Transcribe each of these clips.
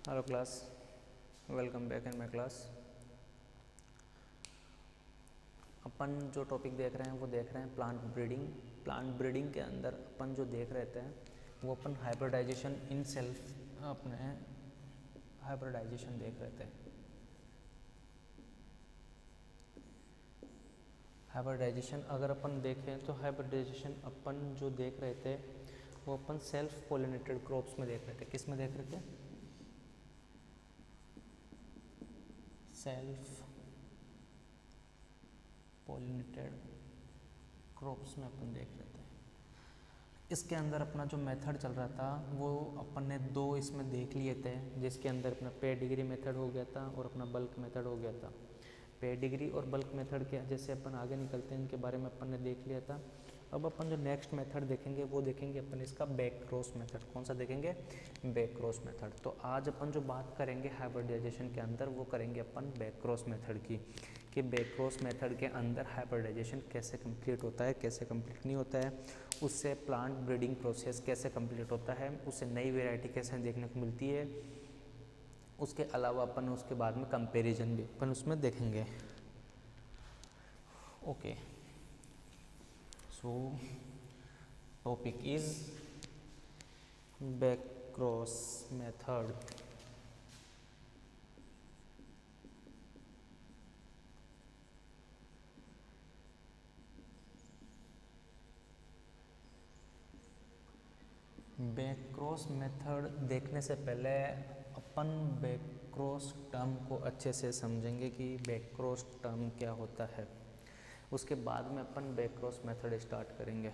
Hello class, welcome back in my class. अपन जो topic देख रहे हैं वो देख रहे हैं प्लांट ब्रीडिंग। प्लांट ब्रीडिंग के अंदर अपन जो देख रहे थे वो अपन हाइब्रिडाइजेशन इन सेल्फ अपने हाइब्रिडाइजेशन देख रहे थे। हाइब्रिडाइजेशन अगर अपन देखें तो हाइब्रिडाइजेशन अपन जो देख रहे थे वो अपन सेल्फ पोलिनेटेड क्रॉप्स में देख रहे थे। किस में देख रहे थे? सेल्फ पोलिनेटेड क्रॉप्स में अपन देख रहे थे। इसके अंदर अपना जो मेथड चल रहा था वो अपन ने दो इसमें देख लिए थे, जिसके अंदर अपना पेडिग्री मेथड हो गया था और अपना बल्क मेथड हो गया था। पेडिग्री और बल्क मेथड के जैसे अपन आगे निकलते हैं इनके बारे में अपन ने देख लिया था। अब अपन जो नेक्स्ट मेथड देखेंगे वो देखेंगे अपन इसका बैक क्रॉस मेथड। कौन सा देखेंगे? Back cross method. तो आज अपन जो बात करेंगे हाइब्रिडाइजेशन के अंदर वो करेंगे अपन बैक क्रॉस मेथड की, कि बैक क्रॉस मेथड के अंदर हाइब्रिडाइजेशन कैसे कंप्लीट होता है, कैसे कंप्लीट नहीं होता है, उससे प्लांट ब्रीडिंग प्रोसेस कैसे कंप्लीट होता है, उससे नई वेराइटी कैसे देखने को मिलती है। उसके अलावा अपन उसके बाद में कंपैरिजन भी अपन उसमें देखेंगे। Okay, so topic is back cross method. Back cross method देखने से पहले अपन बैक क्रॉस टर्म को अच्छे से समझेंगे कि बैक क्रॉस टर्म क्या होता है। उसके बाद में अपन बैक क्रॉस मेथड स्टार्ट करेंगे।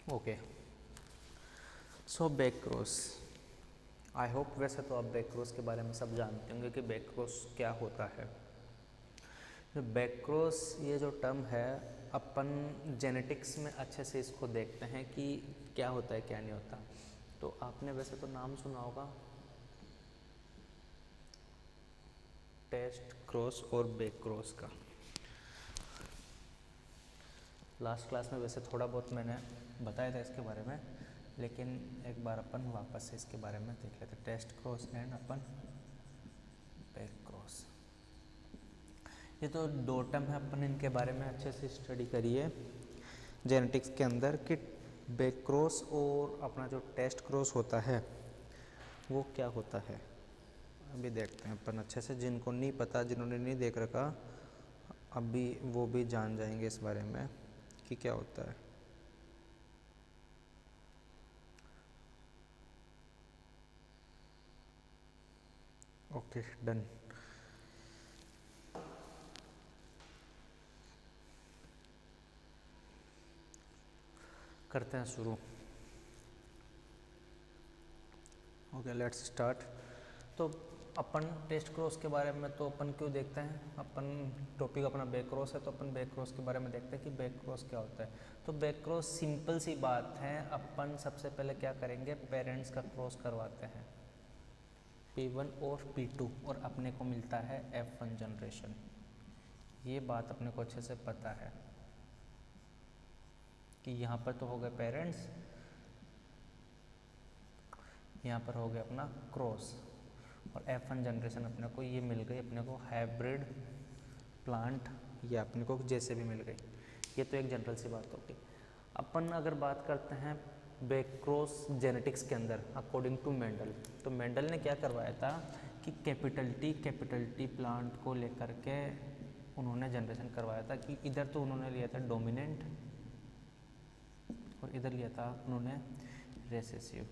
Okay, so back cross, I hope वैसे तो आप बैक क्रॉस के बारे में सब जानते होंगे कि बैक क्रॉस क्या होता है। जो बैक क्रॉस ये जो टर्म है अपन जेनेटिक्स में अच्छे से इसको देखते हैं कि क्या होता है क्या नहीं होता। तो आपने वैसे तो नाम सुना होगा टेस्ट क्रॉस और बैक क्रॉस का। लास्ट क्लास में वैसे थोड़ा बहुत मैंने बताया था इसके बारे में, लेकिन एक बार अपन वापस से इसके बारे में देख लेते। टेस्ट क्रॉस एंड अपन बैक क्रॉस, ये तो दो टर्म है, अपन इनके बारे में अच्छे से स्टडी करिए जेनेटिक्स के अंदर कि बैक क्रॉस और अपना जो टेस्ट क्रॉस होता है वो क्या होता है। अभी देखते हैं अपन अच्छे से, जिनको नहीं पता, जिन्होंने नहीं देख रखा, अभी वो भी जान जाएंगे इस बारे में कि क्या होता है। Okay, done. करते हैं शुरू। Okay, let's start. तो अपन टेस्ट क्रॉस के बारे में तो अपन क्यों देखते हैं, अपन टॉपिक अपना बैक क्रॉस है तो अपन बैक क्रॉस के बारे में देखते हैं कि बैक क्रॉस क्या होता है। तो बैक क्रॉस सिंपल सी बात है, अपन सबसे पहले क्या करेंगे, पेरेंट्स का क्रॉस करवाते हैं P1 और P2 और अपने को मिलता है F1 जनरेशन। ये बात अपने को अच्छे से पता है कि यहाँ पर तो हो गए पेरेंट्स, यहाँ पर हो गया अपना क्रॉस, और F1 जनरेशन अपने को ये मिल गई, अपने को हाइब्रिड प्लांट, ये अपने को जैसे भी मिल गई। ये तो एक जनरल सी बात होगी। अपन अगर बात करते हैं बैक क्रॉस जेनेटिक्स के अंदर अकॉर्डिंग टू मेंडल, तो मेंडल ने क्या करवाया था कि कैपिटल टी प्लांट को लेकर के उन्होंने जनरेशन करवाया था कि इधर तो उन्होंने लिया था डोमिनेंट और इधर लिया था उन्होंने रेसेसिव।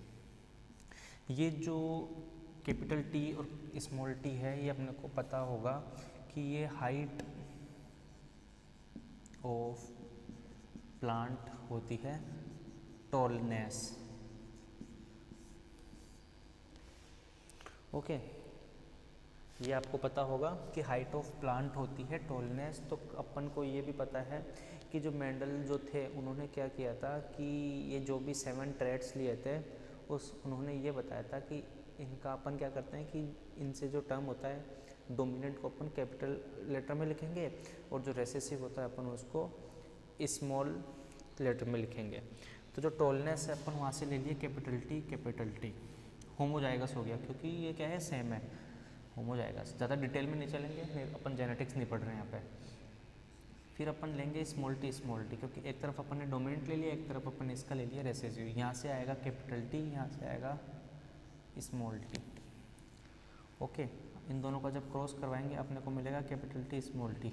ये जो कैपिटल टी और स्मॉल टी है ये अपने को पता होगा कि ये हाइट ऑफ प्लांट होती है, टॉलनेस। ओके, ये आपको पता होगा कि हाइट ऑफ प्लांट होती है टॉलनेस। तो अपन को ये भी पता है कि जो मेंडल जो थे उन्होंने क्या किया था कि ये जो भी 7 ट्रेड्स लिए थे उन्होंने ये बताया था कि इनका अपन क्या करते हैं कि इनसे जो टर्म होता है डोमिनेंट को अपन कैपिटल लेटर में लिखेंगे और जो रेसेसिव होता है अपन उसको स्मॉल लेटर में लिखेंगे। तो जो टॉलनेस है अपन वहाँ से ले लिए कैपिटल टी। होमोजाइगस हो गया क्योंकि ये क्या है सेम है, होमोजाइगस। ज़्यादा डिटेल में नहीं चलेंगे, अपन जेनेटिक्स नहीं पढ़ रहे हैं यहाँ पे। फिर अपन लेंगे स्मॉल टी क्योंकि एक तरफ अपन ने डोमिनेंट ले लिया, एक तरफ अपन ने इसका ले लिया रेसेसिव। यहाँ से आएगा कैपिटल टी, यहाँ से आएगा स्मॉल टी। ओके, इन दोनों का जब क्रॉस करवाएंगे अपने को मिलेगा कैपिटल टी स्मॉल टी।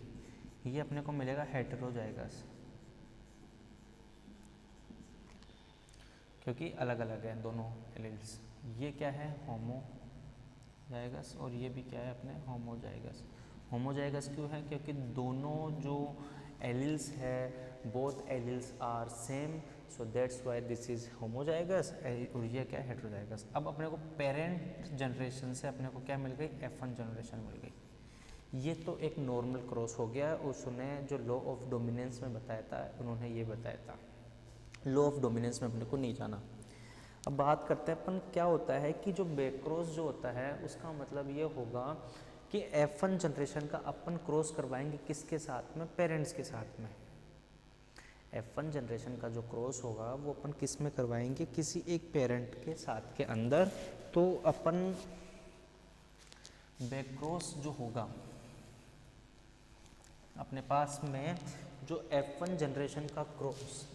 ये अपने को मिलेगा हेटेरोजाइगस क्योंकि अलग अलग है दोनों एलील्स। ये क्या है होमोजाइगस और ये भी क्या है अपने होमोजाइगस। होमोजाइगस क्यों है? क्योंकि दोनों जो एलील्स है both alleles are same, so that's why this is homozygous और ये क्या है हेटेरोजाइगस। अब अपने को पेरेंट जनरेशन से अपने को क्या मिल गई? F1 जनरेशन मिल गई। ये तो एक नॉर्मल क्रॉस हो गया। उसने जो लॉ ऑफ डोमिनेंस में बताया था उन्होंने ये बताया था। लॉ ऑफ डोमिनेंस में अपने को नहीं जाना। अब बात करते हैं अपन क्या होता है कि जो बैक क्रॉस जो होता है उसका मतलब ये होगा कि F1 जनरेशन का अपन क्रॉस करवाएंगे किसके साथ में? पेरेंट्स के साथ में। F1 जनरेशन का जो क्रॉस होगा वो अपन किस में करवाएंगे? किसी एक पेरेंट के साथ के अंदर। तो अपन बैक क्रॉस जो होगा अपने पास में जो F1 जनरेशन का क्रॉस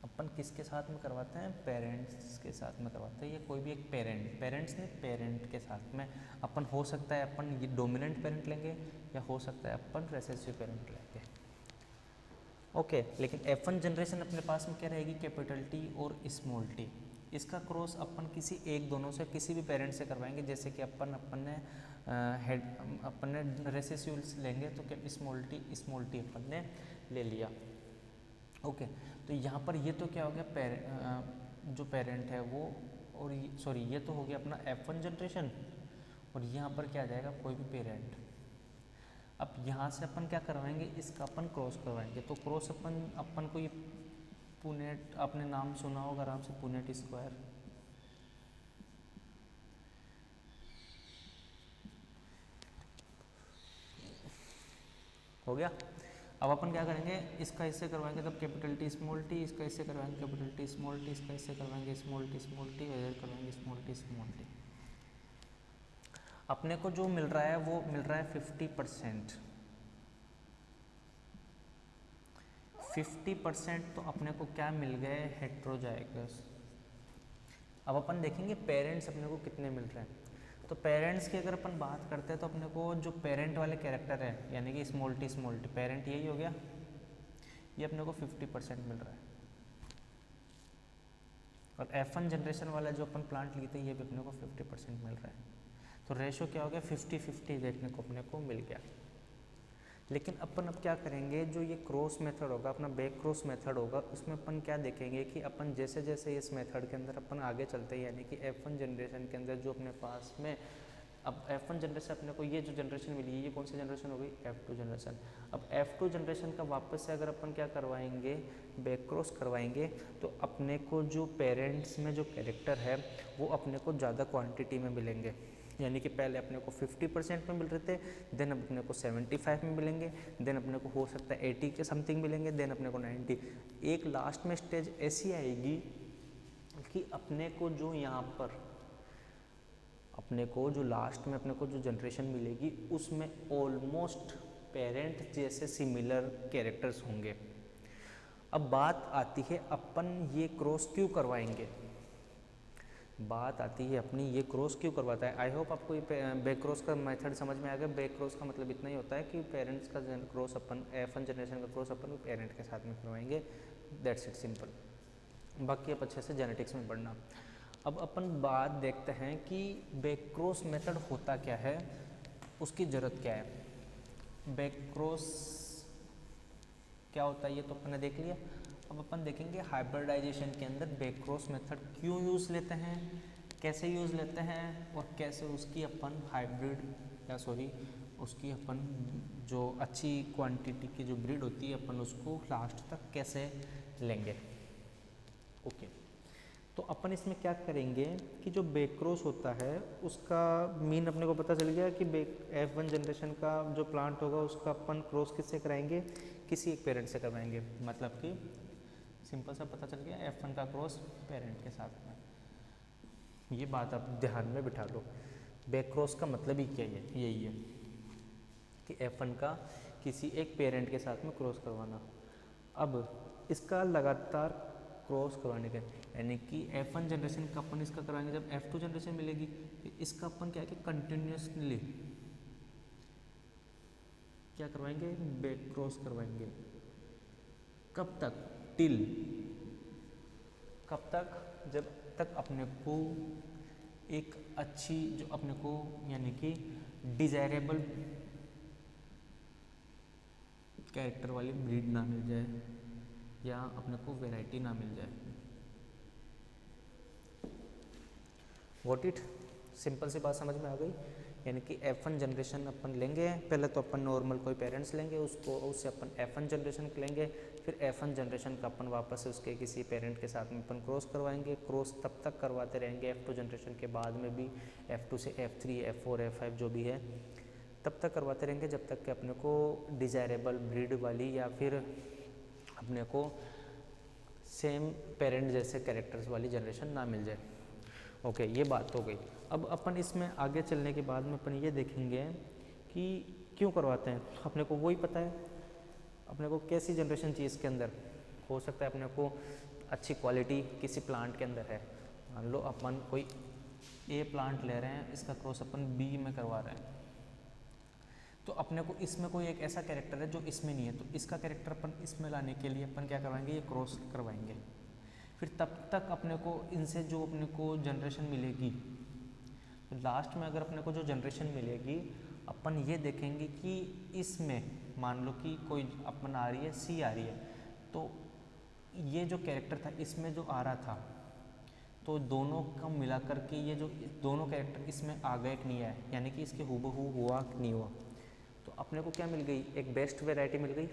अपन किसके साथ में करवाते हैं? पेरेंट्स के साथ में करवाते हैं। ये कोई भी एक पेरेंट्स ने पेरेंट के साथ में अपन हो सकता है अपन ये डोमिनेंट पेरेंट लेंगे या हो सकता है अपन रेसेसिव पेरेंट लेंगे। ओके, लेकिन F1 जनरेशन अपने पास में क्या रहेगी? कैपिटल टी और स्मॉल टी। इसका क्रॉस अपन किसी एक दोनों से किसी भी पेरेंट से करवाएंगे। जैसे कि अपन ने रेसेसिव लेंगे तो क्या स्मॉल टी अपन ने ले लिया। ओके, तो यहाँ पर ये तो क्या हो गया जो पेरेंट है वो, और सॉरी ये तो हो गया अपना F1 जनरेशन और यहाँ पर क्या आ जाएगा? कोई भी पेरेंट। अब यहाँ से अपन क्या करवाएंगे? इसका अपन क्रॉस करवाएंगे। तो क्रॉस अपन को ये पुनेट, आपने नाम सुना होगा आराम से, पुनेट स्क्वायर। हो गया। अब अपन क्या करेंगे? इसका इससे करवाएंगे तब कैपिटल टी स्मॉल टी, इसका इससे करवाएंगे कैपिटल टी स्मॉल टी, इसका इससे करवाएंगे स्मॉल टी और इधर करवाएंगे स्मॉल टी। अपने को जो मिल रहा है वो मिल रहा है 50%। 50% तो अपने को क्या मिल गए? हेटेरोजाइगस। अब अपन देखेंगे पेरेंट्स अपने को कितने मिल रहे हैं। तो पेरेंट्स की अगर अपन बात करते हैं तो अपने को जो पेरेंट वाले कैरेक्टर है यानी कि स्मॉल टी पेरेंट यही हो गया, ये अपने को 50% मिल रहा है। और F1 जनरेशन वाला जो अपन प्लांट लिए थे ये भी अपने को 50% मिल रहा है। तो रेशो क्या हो गया? 50-50 देखने को अपने को मिल गया। लेकिन अपन अब क्या करेंगे? जो ये क्रॉस मेथड होगा अपना बैक क्रॉस मेथड होगा उसमें अपन क्या देखेंगे कि अपन जैसे जैसे इस मेथड के अंदर अपन आगे चलते हैं यानी कि F1 जनरेशन के अंदर जो अपने पास में अब F1 जनरेशन अपने को ये जो जनरेशन मिली है ये कौन सी जनरेशन हो गई? F2 generation. अब F2 जनरेशन का वापस से अगर अपन क्या करवाएंगे? बैक क्रॉस करवाएंगे तो अपने को जो पेरेंट्स में जो कैरेक्टर है वो अपने को ज़्यादा क्वांटिटी में मिलेंगे। यानी कि पहले अपने को 50% में मिल रहे थे, देन अपने को 75 में मिलेंगे, देन अपने को हो सकता है 80 के समथिंग मिलेंगे, देन अपने को 90। एक लास्ट में स्टेज ऐसी आएगी कि अपने को जो यहाँ पर अपने को जो लास्ट में अपने को जो जनरेशन मिलेगी उसमें ऑलमोस्ट पेरेंट जैसे सिमिलर कैरेक्टर्स होंगे। अब बात आती है अपन ये क्रॉस क्यों करवाएंगे? बात आती है अपनी ये क्रॉस क्यों करवाता है। आई होप आपको ये बैक क्रॉस का मेथड समझ में आ गया। बैक क्रॉस का मतलब इतना ही होता है कि पेरेंट्स का क्रॉस अपन F1 जनरेशन का क्रॉस अपन पेरेंट के साथ में करवाएंगे, दैट्स इट, सिंपल। बाकी आप अच्छे से जेनेटिक्स में पढ़ना। अब अपन बात देखते हैं कि बैक क्रॉस मेथड होता क्या है, उसकी ज़रूरत क्या है। बैक क्रॉस क्या होता है ये तो अपन ने देख लिया। अब अपन देखेंगे हाइब्रिडाइजेशन के अंदर बैक क्रॉस मेथड क्यों यूज़ लेते हैं, कैसे यूज़ लेते हैं और कैसे उसकी अपन हाइब्रिड या सॉरी उसकी अपन जो अच्छी क्वांटिटी की जो ब्रीड होती है अपन उसको लास्ट तक कैसे लेंगे। ओके, तो अपन इसमें क्या करेंगे कि जो बेक्रॉस होता है उसका मीन अपने को पता चल गया कि F1 जनरेशन का जो प्लांट होगा उसका अपन क्रॉस किससे कराएंगे, किसी एक पेरेंट से करवाएंगे। मतलब कि सिंपल सा पता चल गया F1 का क्रॉस पेरेंट के साथ में। ये बात आप ध्यान में बिठा लो, बेक्रॉस का मतलब ही क्या है, यही है कि F1 का किसी एक पेरेंट के साथ में क्रॉस करवाना। अब इसका लगातार क्रॉस करवाने का यानी कि F1 जनरेशन का अपन इसका करवाएंगे, जब F2 जनरेशन मिलेगी तो इसका अपन क्या है कि कंटिन्यूसली क्या करवाएंगे, बैक क्रॉस करवाएंगे। कब तक, टिल, कब तक, जब तक अपने को एक अच्छी जो अपने को यानी कि डिजायरेबल कैरेक्टर वाली ब्रीड ना मिल जाए या अपने को वैरायटी ना मिल जाए। वॉट इट, सिंपल सी बात समझ में आ गई। यानी कि F1 जनरेशन अपन लेंगे, पहले तो अपन नॉर्मल कोई पेरेंट्स लेंगे, उसको उससे अपन F1 जनरेशन लेंगे, फिर F1 जनरेशन का अपन वापस से उसके किसी पेरेंट के साथ में अपन क्रॉस करवाएंगे। क्रॉस तब तक करवाते रहेंगे F2 जनरेशन के बाद में भी, F2 से F3 F4 F5 जो भी है तब तक करवाते रहेंगे जब तक कि अपने को डिजायरेबल ब्रीड वाली या फिर अपने को सेम पेरेंट जैसे कैरेक्टर्स वाली जनरेशन ना मिल जाए। ओके, ये बात हो गई। अब अपन इसमें आगे चलने के बाद में अपन ये देखेंगे कि क्यों करवाते हैं। अपने को वही पता है अपने को कैसी जनरेशन चाहिए इसके अंदर। हो सकता है अपने को अच्छी क्वालिटी किसी प्लांट के अंदर है, मान लो अपन कोई ए प्लांट ले रहे हैं, इसका क्रॉस अपन बी में करवा रहे हैं, तो अपने को इसमें कोई एक ऐसा कैरेक्टर है जो इसमें नहीं है, तो इसका कैरेक्टर अपन इसमें लाने के लिए अपन क्या करवाएंगे, ये क्रॉस करवाएंगे। फिर तब तक अपने को इनसे जो अपने को जनरेशन मिलेगी, तो लास्ट में अगर अपने को जो जनरेशन मिलेगी अपन ये देखेंगे कि इसमें मान लो कि कोई अपन आ रही है सी आ रही है, तो ये जो कैरेक्टर था इसमें जो आ रहा था, तो दोनों का मिला करके ये जो दोनों कैरेक्टर इसमें आ गए कि नहीं आए, यानी कि इसके हूबहू हुआ कि नहीं हुआ, तो अपने को क्या मिल गई, एक बेस्ट वैरायटी मिल गई।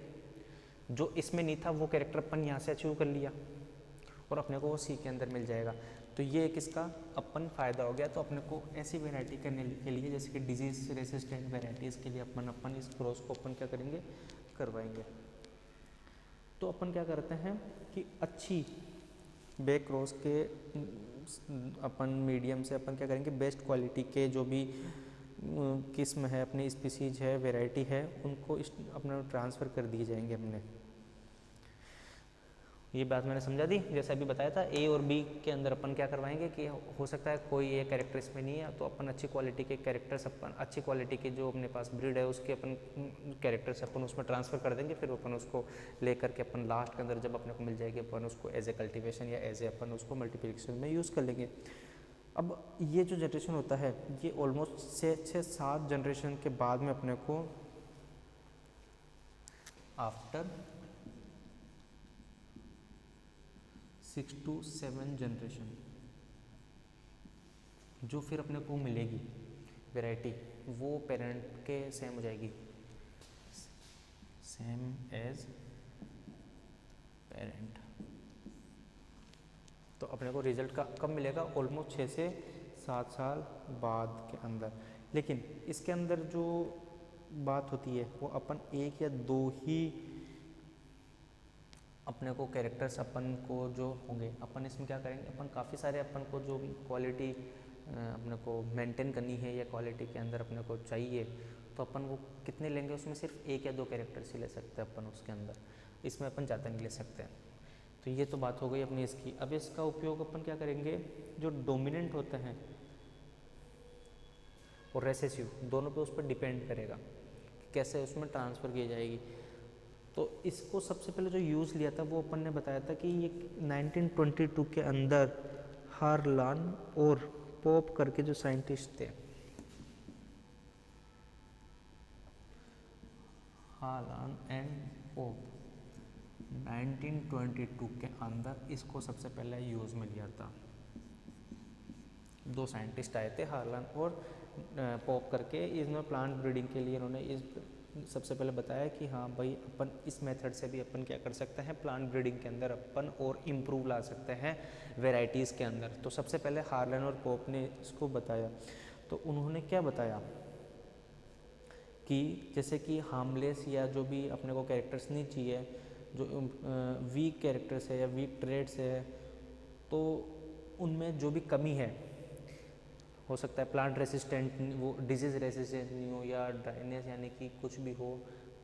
जो इसमें नहीं था वो कैरेक्टर अपन यहाँ से अचीव कर लिया और अपने को वो सी के अंदर मिल जाएगा। तो ये एक इसका अपन फ़ायदा हो गया। तो अपने को ऐसी वैरायटी करने के लिए जैसे कि डिजीज़ रेसिस्टेंट वैरायटीज़ के लिए अपन इस क्रॉस को अपन क्या करेंगे, करवाएंगे। तो अपन क्या करते हैं कि अच्छी बैक क्रॉस के अपन मीडियम से अपन क्या करेंगे, बेस्ट क्वालिटी के जो भी किस्म है, अपनी स्पीसीज है, वैरायटी है, उनको अपने ट्रांसफ़र कर दिए जाएंगे हमने। ये बात मैंने समझा दी। जैसे अभी बताया था ए और बी के अंदर अपन क्या करवाएंगे कि हो सकता है कोई एक कैरेक्टर इसमें नहीं है, तो अपन अच्छी क्वालिटी के कैरेक्टर्स अपन अच्छी क्वालिटी की जो अपने पास ब्रीड है उसके अपन कैरेक्टर्स अपन उसमें ट्रांसफ़र कर देंगे। फिर अपन उसको लेकर के अपन लास्ट के अंदर जब अपने को मिल जाएगी अपन उसको एज ए कल्टिवेशन या एज ए अपन उसको मल्टीप्लिकेशन में यूज़ कर लेंगे। अब ये जो जनरेशन होता है ये ऑलमोस्ट 6-7 जनरेशन के बाद में अपने को आफ्टर 6 to 7 जनरेशन जो फिर अपने को मिलेगी वैरायटी, वो पेरेंट के सेम हो जाएगी, सेम एज पेरेंट। तो अपने को रिजल्ट का कब मिलेगा, ऑलमोस्ट 6 से 7 साल बाद के अंदर। लेकिन इसके अंदर जो बात होती है वो अपन एक या दो ही अपने को कैरेक्टर्स अपन को जो होंगे, अपन इसमें क्या करेंगे, अपन काफ़ी सारे अपन को जो क्वालिटी अपने को मेंटेन करनी है या क्वालिटी के अंदर अपने को चाहिए, तो अपन वो कितने लेंगे, उसमें सिर्फ एक या दो कैरेक्टर्स ही ले सकते हैं अपन उसके अंदर, इसमें अपन ज़्यादा नहीं ले सकते हैं। तो ये तो बात हो गई अपनी इसकी। अब इसका उपयोग अपन क्या करेंगे, जो डोमिनेंट होते हैं और रेसेसिव दोनों पे उस पर डिपेंड करेगा कि कैसे उसमें ट्रांसफ़र की जाएगी। तो इसको सबसे पहले जो यूज़ लिया था वो अपन ने बताया था कि ये 1922 के अंदर हार्लान और पोप करके जो साइंटिस्ट थे, हार्लान एंड पोप 1922 के अंदर इसको सबसे पहले यूज़ में लिया था। दो साइंटिस्ट आए थे, हार्लन और पॉप करके। इन्होंने प्लांट ब्रीडिंग के लिए इन्होंने इस सबसे पहले बताया कि हाँ भाई अपन इस मेथड से भी अपन क्या कर सकते हैं, प्लांट ब्रीडिंग के अंदर अपन और इम्प्रूव ला सकते हैं वेराइटीज़ के अंदर। तो सबसे पहले हार्लन और पॉप ने इसको बताया। तो उन्होंने क्या बताया कि जैसे कि हार्मलेस या जो भी अपने को कैरेक्टर्स नहीं चाहिए, जो वीक कैरेक्टर्स है या वीक ट्रेड्स है, तो उनमें जो भी कमी है, हो सकता है प्लांट रेसिस्टेंट, वो डिजीज़ रेसिस्टेंट नहीं हो या ड्राइनेस यानी कि कुछ भी हो,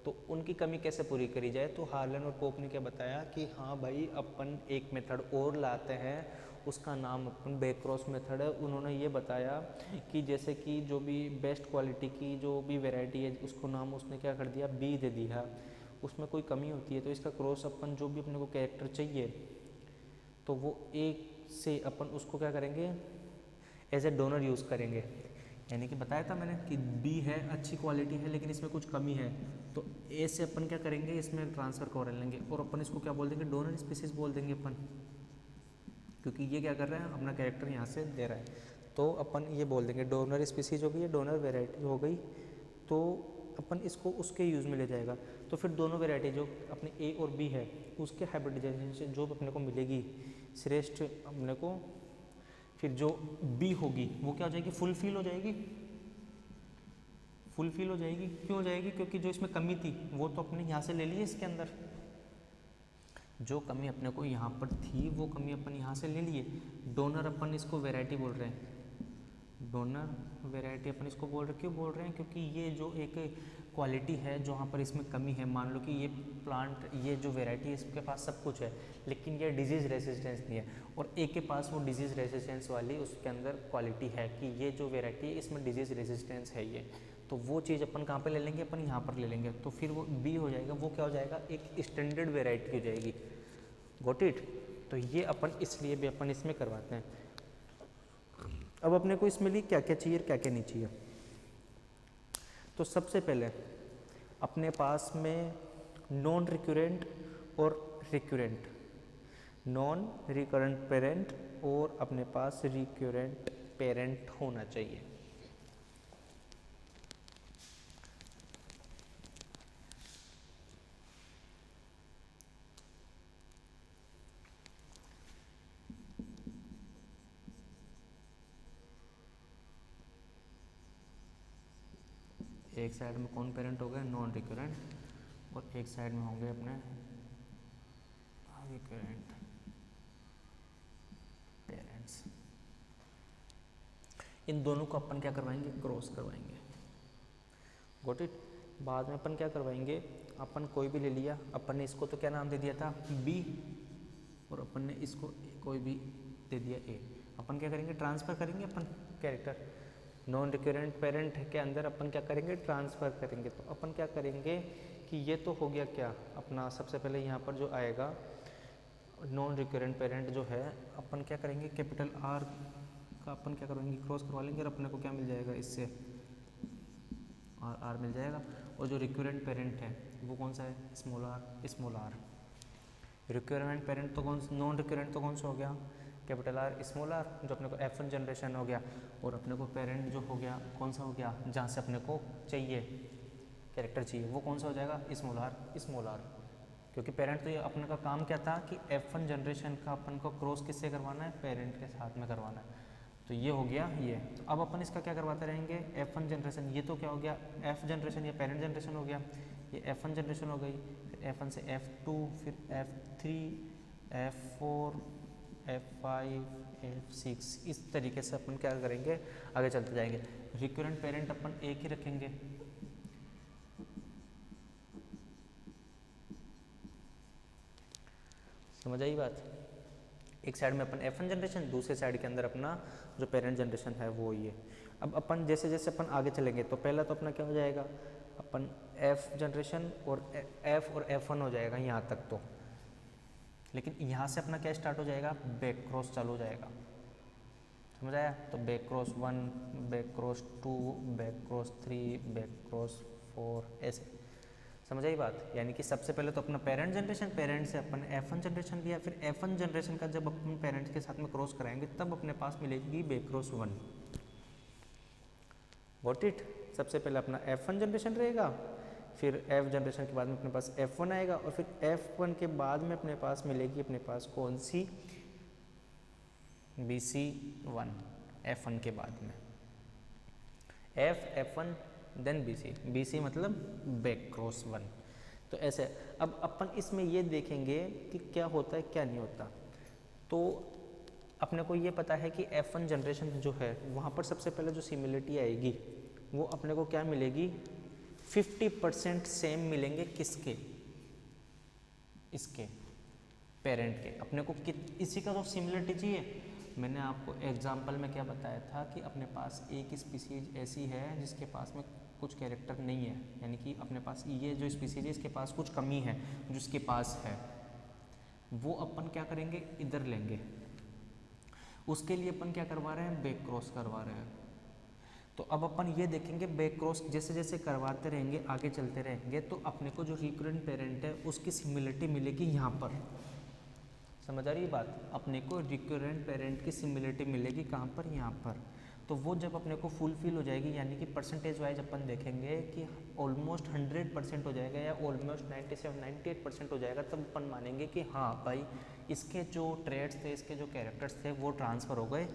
तो उनकी कमी कैसे पूरी करी जाए। तो हार्लन और पोप ने क्या बताया कि हाँ भाई अपन एक मेथड और लाते हैं, उसका नाम अपन बैकक्रॉस मेथड है। उन्होंने ये बताया कि जैसे कि जो भी बेस्ट क्वालिटी की जो भी वैरायटी है, उसको नाम उसने क्या कर दिया, बी दे दिया। उसमें कोई कमी होती है तो इसका क्रॉस अपन जो भी अपने को कैरेक्टर चाहिए, तो वो एक से अपन उसको क्या करेंगे, एज ए डोनर यूज़ करेंगे। यानी कि बताया था मैंने कि बी है, अच्छी क्वालिटी है, लेकिन इसमें कुछ कमी है, तो ए से अपन क्या करेंगे, इसमें ट्रांसफ़र कर लेंगे और अपन इसको क्या बोल देंगे, डोनर स्पीसीज बोल देंगे अपन, क्योंकि ये क्या कर रहा है, अपना कैरेक्टर यहाँ से दे रहा है। तो अपन ये बोल देंगे डोनर स्पीसीज हो गई, डोनर वेराइटी हो गई, तो अपन इसको उसके यूज़ में ले जाएगा। तो फिर दोनों वेराइटी जो अपने ए और बी है, उसके हाइब्रिडाइजेशन से जो अपने को मिलेगी श्रेष्ठ अपने को, फिर जो बी होगी वो क्या हो जाएगी, फुलफिल हो जाएगी। फुलफिल हो जाएगी, क्यों हो जाएगी, क्योंकि जो इसमें कमी थी वो तो अपने यहाँ से ले ली है। इसके अंदर जो कमी अपने को यहाँ पर थी वो कमी अपन यहाँ से ले लिए। डोनर अपन इसको वैरायटी बोल रहे हैं, डोनर वैरायटी अपन इसको बोल रहे, क्यों बोल रहे हैं, क्योंकि ये जो एक क्वालिटी है जहाँ पर इसमें कमी है। मान लो कि ये प्लांट, ये जो वैरायटी है इसके पास सब कुछ है, लेकिन ये डिजीज़ रेसिस्टेंस नहीं है, और एक के पास वो डिजीज़ रेसिस्टेंस वाली उसके अंदर क्वालिटी है कि ये जो वैरायटी है इसमें डिजीज़ रेसिस्टेंस है ये, तो वो चीज़ अपन कहाँ पे ले लेंगे, अपन यहाँ पर ले लेंगे। तो फिर वो बी हो जाएगा, वो क्या हो जाएगा, एक स्टैंडर्ड वैरायटी हो जाएगी। Got it. तो ये अपन इसलिए भी अपन इसमें करवाते हैं। अब अपने को इसमें लिए क्या क्या चाहिए, क्या क्या नहीं चाहिए। तो सबसे पहले अपने पास में नॉन रिक्यूरेंट और रिक्यूरेंट, नॉन रिकरेंट पेरेंट और अपने पास रिक्यूरेंट पेरेंट होना चाहिए। एक साइड में कौन पेरेंट हो गए, नॉन रिकरेंट, और एक साइड में होंगे अपने रिकरेंट पेरेंट्स। इन दोनों को अपन क्या करवाएंगे, क्रॉस करवाएंगे। Got it. बाद में अपन क्या करवाएंगे, अपन कोई भी ले लिया, अपन ने इसको तो क्या नाम दे दिया था, बी, और अपन ने इसको कोई भी दे दिया ए। अपन क्या करेंगे, ट्रांसफ़र करेंगे अपन कैरेक्टर। नॉन रिकरेंट पेरेंट के अंदर अपन क्या करेंगे, ट्रांसफ़र करेंगे। तो अपन क्या करेंगे कि ये तो हो गया क्या अपना, सबसे पहले यहाँ पर जो आएगा नॉन रिकरेंट पेरेंट जो है, अपन क्या करेंगे, कैपिटल आर का अपन क्या करेंगे, क्रॉस करवा लेंगे, और अपने को क्या मिल जाएगा, इससे आर आर मिल जाएगा। और जो रिक्यूरेंट पेरेंट है वो कौन सा है, small R small R. Recurrent parent तो कौन, नॉन रिक्यूरेंट तो कौन सा हो गया, कैपिटल आर स्मॉल आर, जो अपने को F1 जनरेशन हो गया। और अपने को पेरेंट जो हो गया कौन सा हो गया, जहाँ से अपने को चाहिए कैरेक्टर चाहिए, वो कौन सा हो जाएगा, स्मॉल आर। क्योंकि पेरेंट तो ये अपने का काम क्या था कि F1 जनरेशन का अपन को क्रॉस किससे करवाना है, पेरेंट के साथ में करवाना है। तो ये हो गया ये। तो अब अपन इसका क्या करवाते रहेंगे, F1 जनरेशन, ये तो क्या हो गया, F जनरेशन, ये पेरेंट जनरेशन हो गया, ये F1 जनरेशन हो गई, फिर F1 से F2, फिर F3, F4, F5, F6, इस तरीके से अपन क्या करेंगे, आगे चलते जाएंगे। रिक्यूरेंट पेरेंट अपन एक ही रखेंगे, समझ आई बात। एक साइड में अपन F1 जनरेशन, दूसरे साइड के अंदर अपना जो पेरेंट जनरेशन है वो ये। अब अपन जैसे जैसे अपन आगे चलेंगे तो पहला तो अपना क्या हो जाएगा, अपन F जनरेशन और F और F1 हो जाएगा यहाँ तक तो। लेकिन यहाँ से अपना क्या स्टार्ट हो जाएगा, बैक क्रॉस चालू हो जाएगा, समझ आया। तो back cross 1, back cross 2, back cross 3, back cross 4, ऐसे समझ आई बात। यानी कि सबसे पहले तो अपना पेरेंट जनरेशन, पेरेंट से अपन F1 जनरेशन लिया, फिर F1 जनरेशन का जब अपन पेरेंट्स के साथ में क्रॉस कराएंगे तब अपने पास मिलेगी बेक्रॉस 1। Got it. सबसे पहले अपना F1 जनरेशन रहेगा, फिर F जनरेशन के बाद में अपने पास F1 आएगा, और फिर F1 के बाद में अपने पास मिलेगी अपने पास कौन सी, BC1 F1 के बाद में F1 देन BC मतलब बैक क्रॉस 1। तो ऐसे अब अपन इसमें ये देखेंगे कि क्या होता है क्या नहीं होता। तो अपने को ये पता है कि F1 जनरेशन जो है वहाँ पर सबसे पहले जो सिमिलरिटी आएगी वो अपने को क्या मिलेगी, 50% सेम मिलेंगे किसके, इसके पेरेंट के। अपने को इसी का तो सिमिलरिटी चाहिए। मैंने आपको एग्जाम्पल में क्या बताया था कि अपने पास एक स्पीसीज ऐसी है जिसके पास में कुछ कैरेक्टर नहीं है, यानी कि अपने पास ये जो स्पीसीज है इसके पास कुछ कमी है जो इसके पास है, वो अपन क्या करेंगे, इधर लेंगे। उसके लिए अपन क्या करवा रहे हैं, बैक क्रॉस करवा रहे हैं। तो अब अपन ये देखेंगे बैक क्रॉस जैसे जैसे करवाते रहेंगे, आगे चलते रहेंगे, तो अपने को जो रिकरेंट पेरेंट है उसकी सिमिलरिटी मिलेगी यहाँ पर। समझ आ रही है बात। अपने को रिकरेंट पेरेंट की सिमिलरिटी मिलेगी कहाँ पर, यहाँ पर। तो वो जब अपने को फुलफिल हो जाएगी, यानी कि परसेंटेज वाइज अपन देखेंगे कि ऑलमोस्ट 100% हो जाएगा या ऑलमोस्ट 97-98% हो जाएगा, तब अपन मानेंगे कि हाँ भाई इसके जो ट्रेड्स थे, इसके जो कैरेक्टर्स थे वो ट्रांसफ़र हो गए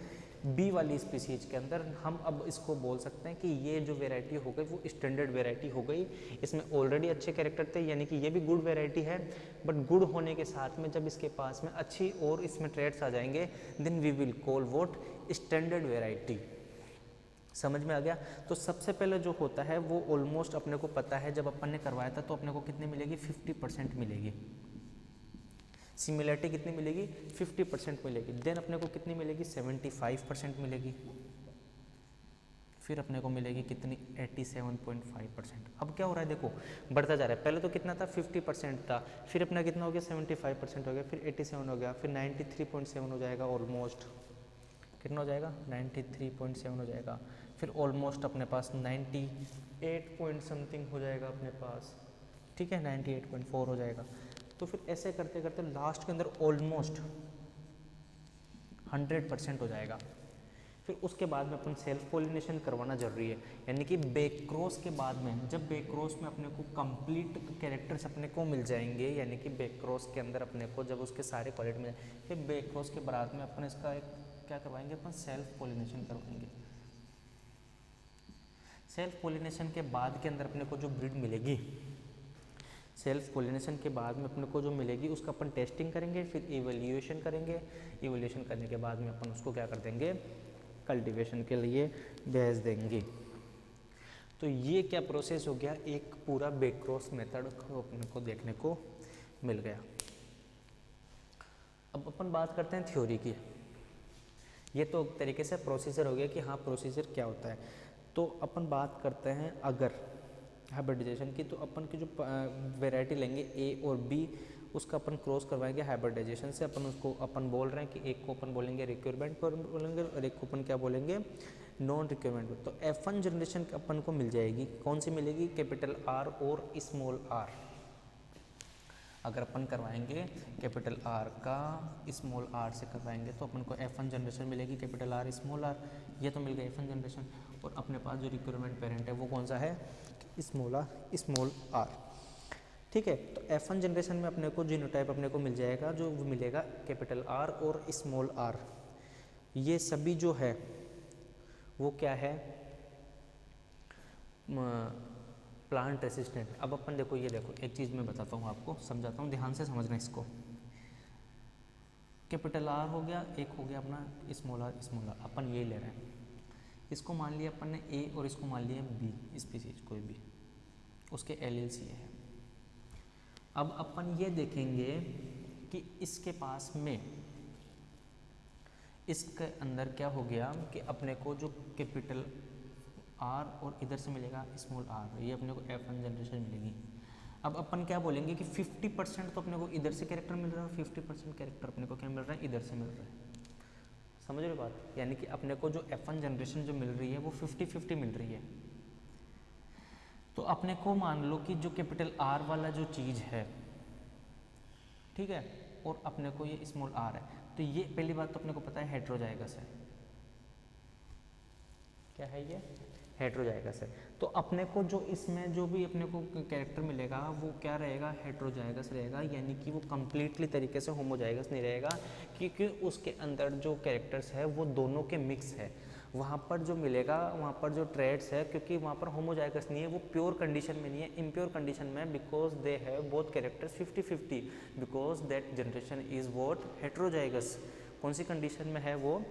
बी वाली स्पीसीज के अंदर। हम अब इसको बोल सकते हैं कि ये जो वेराइटी हो गई वो स्टैंडर्ड वेराइटी हो गई। इसमें ऑलरेडी अच्छे कैरेक्टर थे, यानी कि ये भी गुड वेराइटी है, बट गुड होने के साथ में जब इसके पास में अच्छी और इसमें ट्रेड्स आ जाएंगे then we will call what, standard variety. समझ में आ गया। तो सबसे पहले जो होता है वो ऑलमोस्ट अपने को पता है, जब अपन ने करवाया था तो अपने को कितनी मिलेगी, 50% मिलेगी। सिमिलरिटी कितनी मिलेगी, 50% मिलेगी। देन अपने को कितनी मिलेगी, 75% मिलेगी। फिर अपने को मिलेगी कितनी, 87.5%। अब क्या हो रहा है देखो, बढ़ता जा रहा है। पहले तो कितना था, 50% था, फिर अपना कितना हो गया, 75% हो गया, फिर 87 हो गया, फिर 93.7 हो जाएगा ऑलमोस्ट। कितना हो जाएगा, 93.7 हो जाएगा। फिर ऑलमोस्ट अपने पास 98 पॉइंट समथिंग हो जाएगा अपने पास, ठीक है, 98.4 हो जाएगा। तो फिर ऐसे करते करते लास्ट के अंदर ऑलमोस्ट 100% हो जाएगा। फिर उसके बाद में अपन सेल्फ पॉलिनेशन करवाना जरूरी है, यानी कि बैक क्रॉस के बाद में, जब बैक क्रॉस में अपने को कंप्लीट कैरेक्टर्स अपने को मिल जाएंगे, यानी कि बैक क्रॉस के अंदर अपने को जब उसके सारे क्वालिटी मिल जाए, फिर बैक क्रॉस के बाद में अपन इसका एक क्या करवाएंगे, अपन सेल्फ पॉलिनेशन करवाएंगे। सेल्फ पॉलिनेशन के बाद के अंदर अपने को जो ब्रीड मिलेगी, सेल्फ पॉलिनेशन के बाद में अपने को जो मिलेगी उसका अपन टेस्टिंग करेंगे, फिर इवैल्यूएशन करेंगे। इवैल्यूएशन करने के बाद में अपन उसको क्या कर देंगे, कल्टीवेशन के लिए भेज देंगे। तो ये क्या प्रोसेस हो गया, एक पूरा बैक क्रॉस मेथड अपने को देखने को मिल गया। अब अपन बात करते हैं थ्योरी की। ये तो तरीके से प्रोसीजर हो गया कि हाँ प्रोसीजर क्या होता है। तो अपन बात करते हैं अगर हाइब्रिडाइजेशन की, तो अपन की जो वैरायटी लेंगे ए और बी, उसका अपन क्रॉस करवाएंगे हाइब्रिडाइजेशन से। अपन उसको अपन बोल रहे हैं कि एक को अपन बोलेंगे रिक्वायरमेंट बोलेंगे और एक को अपन क्या बोलेंगे, नॉन रिक्वायरमेंट। तो F1 जनरेशन अपन को मिल जाएगी, कौन सी मिलेगी, कैपिटल R और स्मॉल r। अगर अपन करवाएंगे कैपिटल R का स्मॉल r से करवाएंगे तो अपन को F1 जनरेशन मिलेगी, कैपिटल R स्मॉल r। ये तो मिल गया F1 जनरेशन। और अपने पास जो रिक्वायरमेंट पेरेंट है वो कौन सा है, स्मॉल r। ठीक है। तो F1 जनरेशन में अपने को जीनोटाइप अपने को मिल जाएगा, जो मिलेगा कैपिटल R और स्मॉल r। ये सभी जो है वो क्या है, प्लांट रेसिस्टेंट। अब अपन देखो, ये देखो एक चीज़ मैं बताता हूँ आपको, समझाता हूँ, ध्यान से समझना इसको। कैपिटल R हो गया, एक हो गया अपना स्मॉल r। अपन ये ले रहे हैं, इसको मान लिया अपन ने A और इसको मान लिया B स्पीसीज, कोई भी उसके LLC है। अब अपन ये देखेंगे कि इसके पास में, इसके अंदर क्या हो गया कि अपने को जो कैपिटल R और इधर से मिलेगा स्मॉल r, ये अपने को F1 जनरेशन मिलेगी। अब अपन क्या बोलेंगे कि 50% तो अपने को इधर से कैरेक्टर मिल रहा है, 50% कैरेक्टर अपने को क्या मिल रहा है, इधर से मिल रहा है। समझ रहे हो बात, यानी कि अपने को जो F1 जनरेशन जो मिल रही है वो 50-50 मिल रही है। तो अपने को मान लो कि जो कैपिटल आर वाला जो चीज़ है, ठीक है, और अपने को ये स्मॉल आर है, तो ये पहली बात तो अपने को पता है हेट्रोजाइगस है। क्या है ये? हेट्रोजाइगस है। तो अपने को जो इसमें जो भी अपने को कैरेक्टर मिलेगा वो क्या रहेगा? हेट्रोजाइगस रहेगा, यानी कि वो कंप्लीटली तरीके से होमोजाइगस नहीं रहेगा, क्योंकि उसके अंदर जो कैरेक्टर्स है वो दोनों के मिक्स है। वहाँ पर जो मिलेगा, वहाँ पर जो ट्रेड्स है, क्योंकि वहाँ पर होमोजाइगस नहीं है, वो प्योर कंडीशन में नहीं है, इम्प्योर कंडीशन में, because they have both characters 50-50, because that generation is what? Heterozygous. कौन सी कंडीशन में है वो?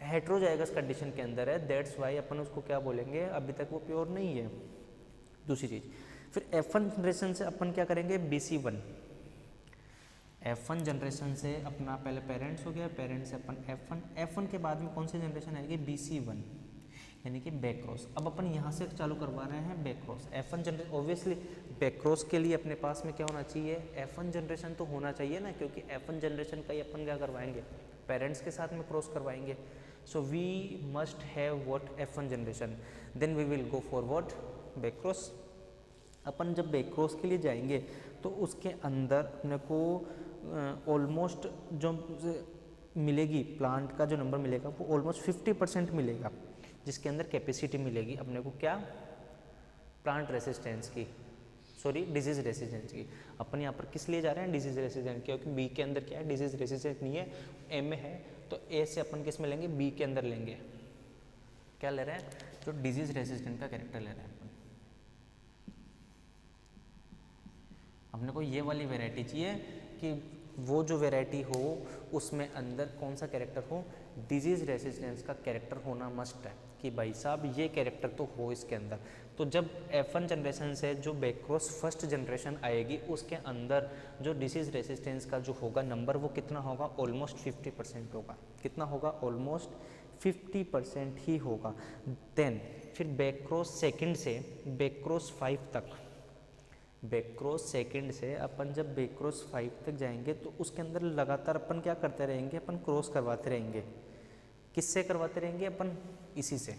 हेट्रोजाइगस कंडीशन के अंदर है, दैट्स वाई अपन उसको क्या बोलेंगे? अभी तक वो प्योर नहीं है। दूसरी चीज़, फिर F1 जनरेशन से अपन क्या करेंगे? BC1। F1 जनरेशन से अपना पहले पेरेंट्स हो गया, पेरेंट्स से अपन F1 के बाद में कौन सी जनरेशन आएगी? BC1, यानी कि बैक क्रॉस। अब अपन यहाँ से चालू करवा रहे हैं back cross. F1 generation, obviously back cross के लिए अपने पास में क्या होना चाहिए? F1 जनरेशन तो होना चाहिए ना, क्योंकि F1 जनरेशन का ही अपन क्या करवाएंगे? पेरेंट्स के साथ में क्रॉस करवाएंगे। So we must have what? F1 generation. Then we will go for what? Back cross. अपन जब बैक क्रॉस के लिए जाएंगे तो उसके अंदर अपने को ऑलमोस्ट जो मिलेगी, प्लांट का जो नंबर मिलेगा वो ऑलमोस्ट 50% मिलेगा, जिसके अंदर कैपेसिटी मिलेगी अपने को क्या? प्लांट रेसिस्टेंस की, सॉरी डिजीज रेसिस्टेंस की। अपन यहाँ पर किस लिए जा रहे हैं? डिजीज रेसिस्टेंस, क्योंकि बी के अंदर क्या है? डिजीज रेसिस्टेंस नहीं है, ए में है, तो ए से अपन किस में लेंगे? बी के अंदर लेंगे। क्या ले रहे हैं? तो डिजीज रेसिस्टेंट का कैरेक्टर ले रहे हैं अपन। अपने को ये वाली वैरायटी चाहिए कि वो जो वैरायटी हो उसमें अंदर कौन सा कैरेक्टर हो? डिजीज रेसिस्टेंस का कैरेक्टर होना मस्ट है, कि भाई साहब ये कैरेक्टर तो हो इसके अंदर। तो जब F1 जनरेशन से जो बैक क्रॉस फर्स्ट जनरेशन आएगी उसके अंदर जो डिसीज रेसिस्टेंस का जो होगा नंबर वो कितना होगा? ऑलमोस्ट 50% होगा। कितना होगा? ऑलमोस्ट 50% ही होगा। देन फिर बैक क्रॉस सेकंड से बैक क्रॉस 5 तक, बैक क्रॉस सेकंड से अपन जब बैक क्रॉस 5 तक जाएंगे तो उसके अंदर लगातार अपन क्या करते रहेंगे? अपन क्रॉस करवाते रहेंगे। किससे करवाते रहेंगे अपन? इसी से,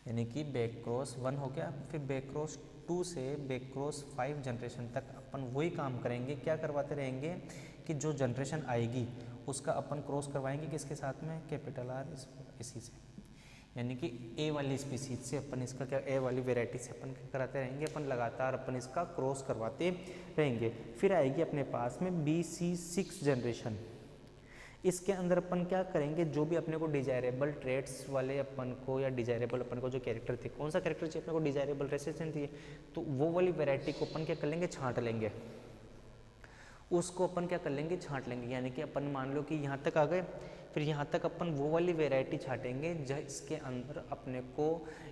यानी कि बैक क्रॉस 1 हो गया, फिर बैक क्रॉस 2 से बैक क्रॉस 5 जनरेशन तक अपन वही काम करेंगे। क्या करवाते रहेंगे? कि जो जनरेशन आएगी उसका अपन क्रॉस करवाएंगे किसके साथ में? कैपिटल आर, इसी से, यानी कि ए वाली स्पीसीज से अपन इसका क्या? ए वाली वेराइटी से अपन क्या कराते रहेंगे? अपन लगातार अपन इसका क्रॉस करवाते रहेंगे। फिर आएगी अपने पास में BC6 जनरेशन। इसके अंदर अपन क्या करेंगे? जो भी अपने को डिजायरेबल ट्रेड्स वाले अपन को, या डिजायरेबल अपन को जो कैरेक्टर थे, कौन सा कैरेक्टर चाहिए अपने को? डिजायरेबल रेसिस्टेंट चाहिए, तो वो वाली वैरायटी को अपन क्या कर लेंगे? छांट लेंगे। उसको अपन क्या कर लेंगे? छांट लेंगे, यानी कि अपन मान लो कि यहाँ तक आ गए, फिर यहाँ तक अपन वो वाली वैरायटी छाटेंगे जिसके अंदर अपने को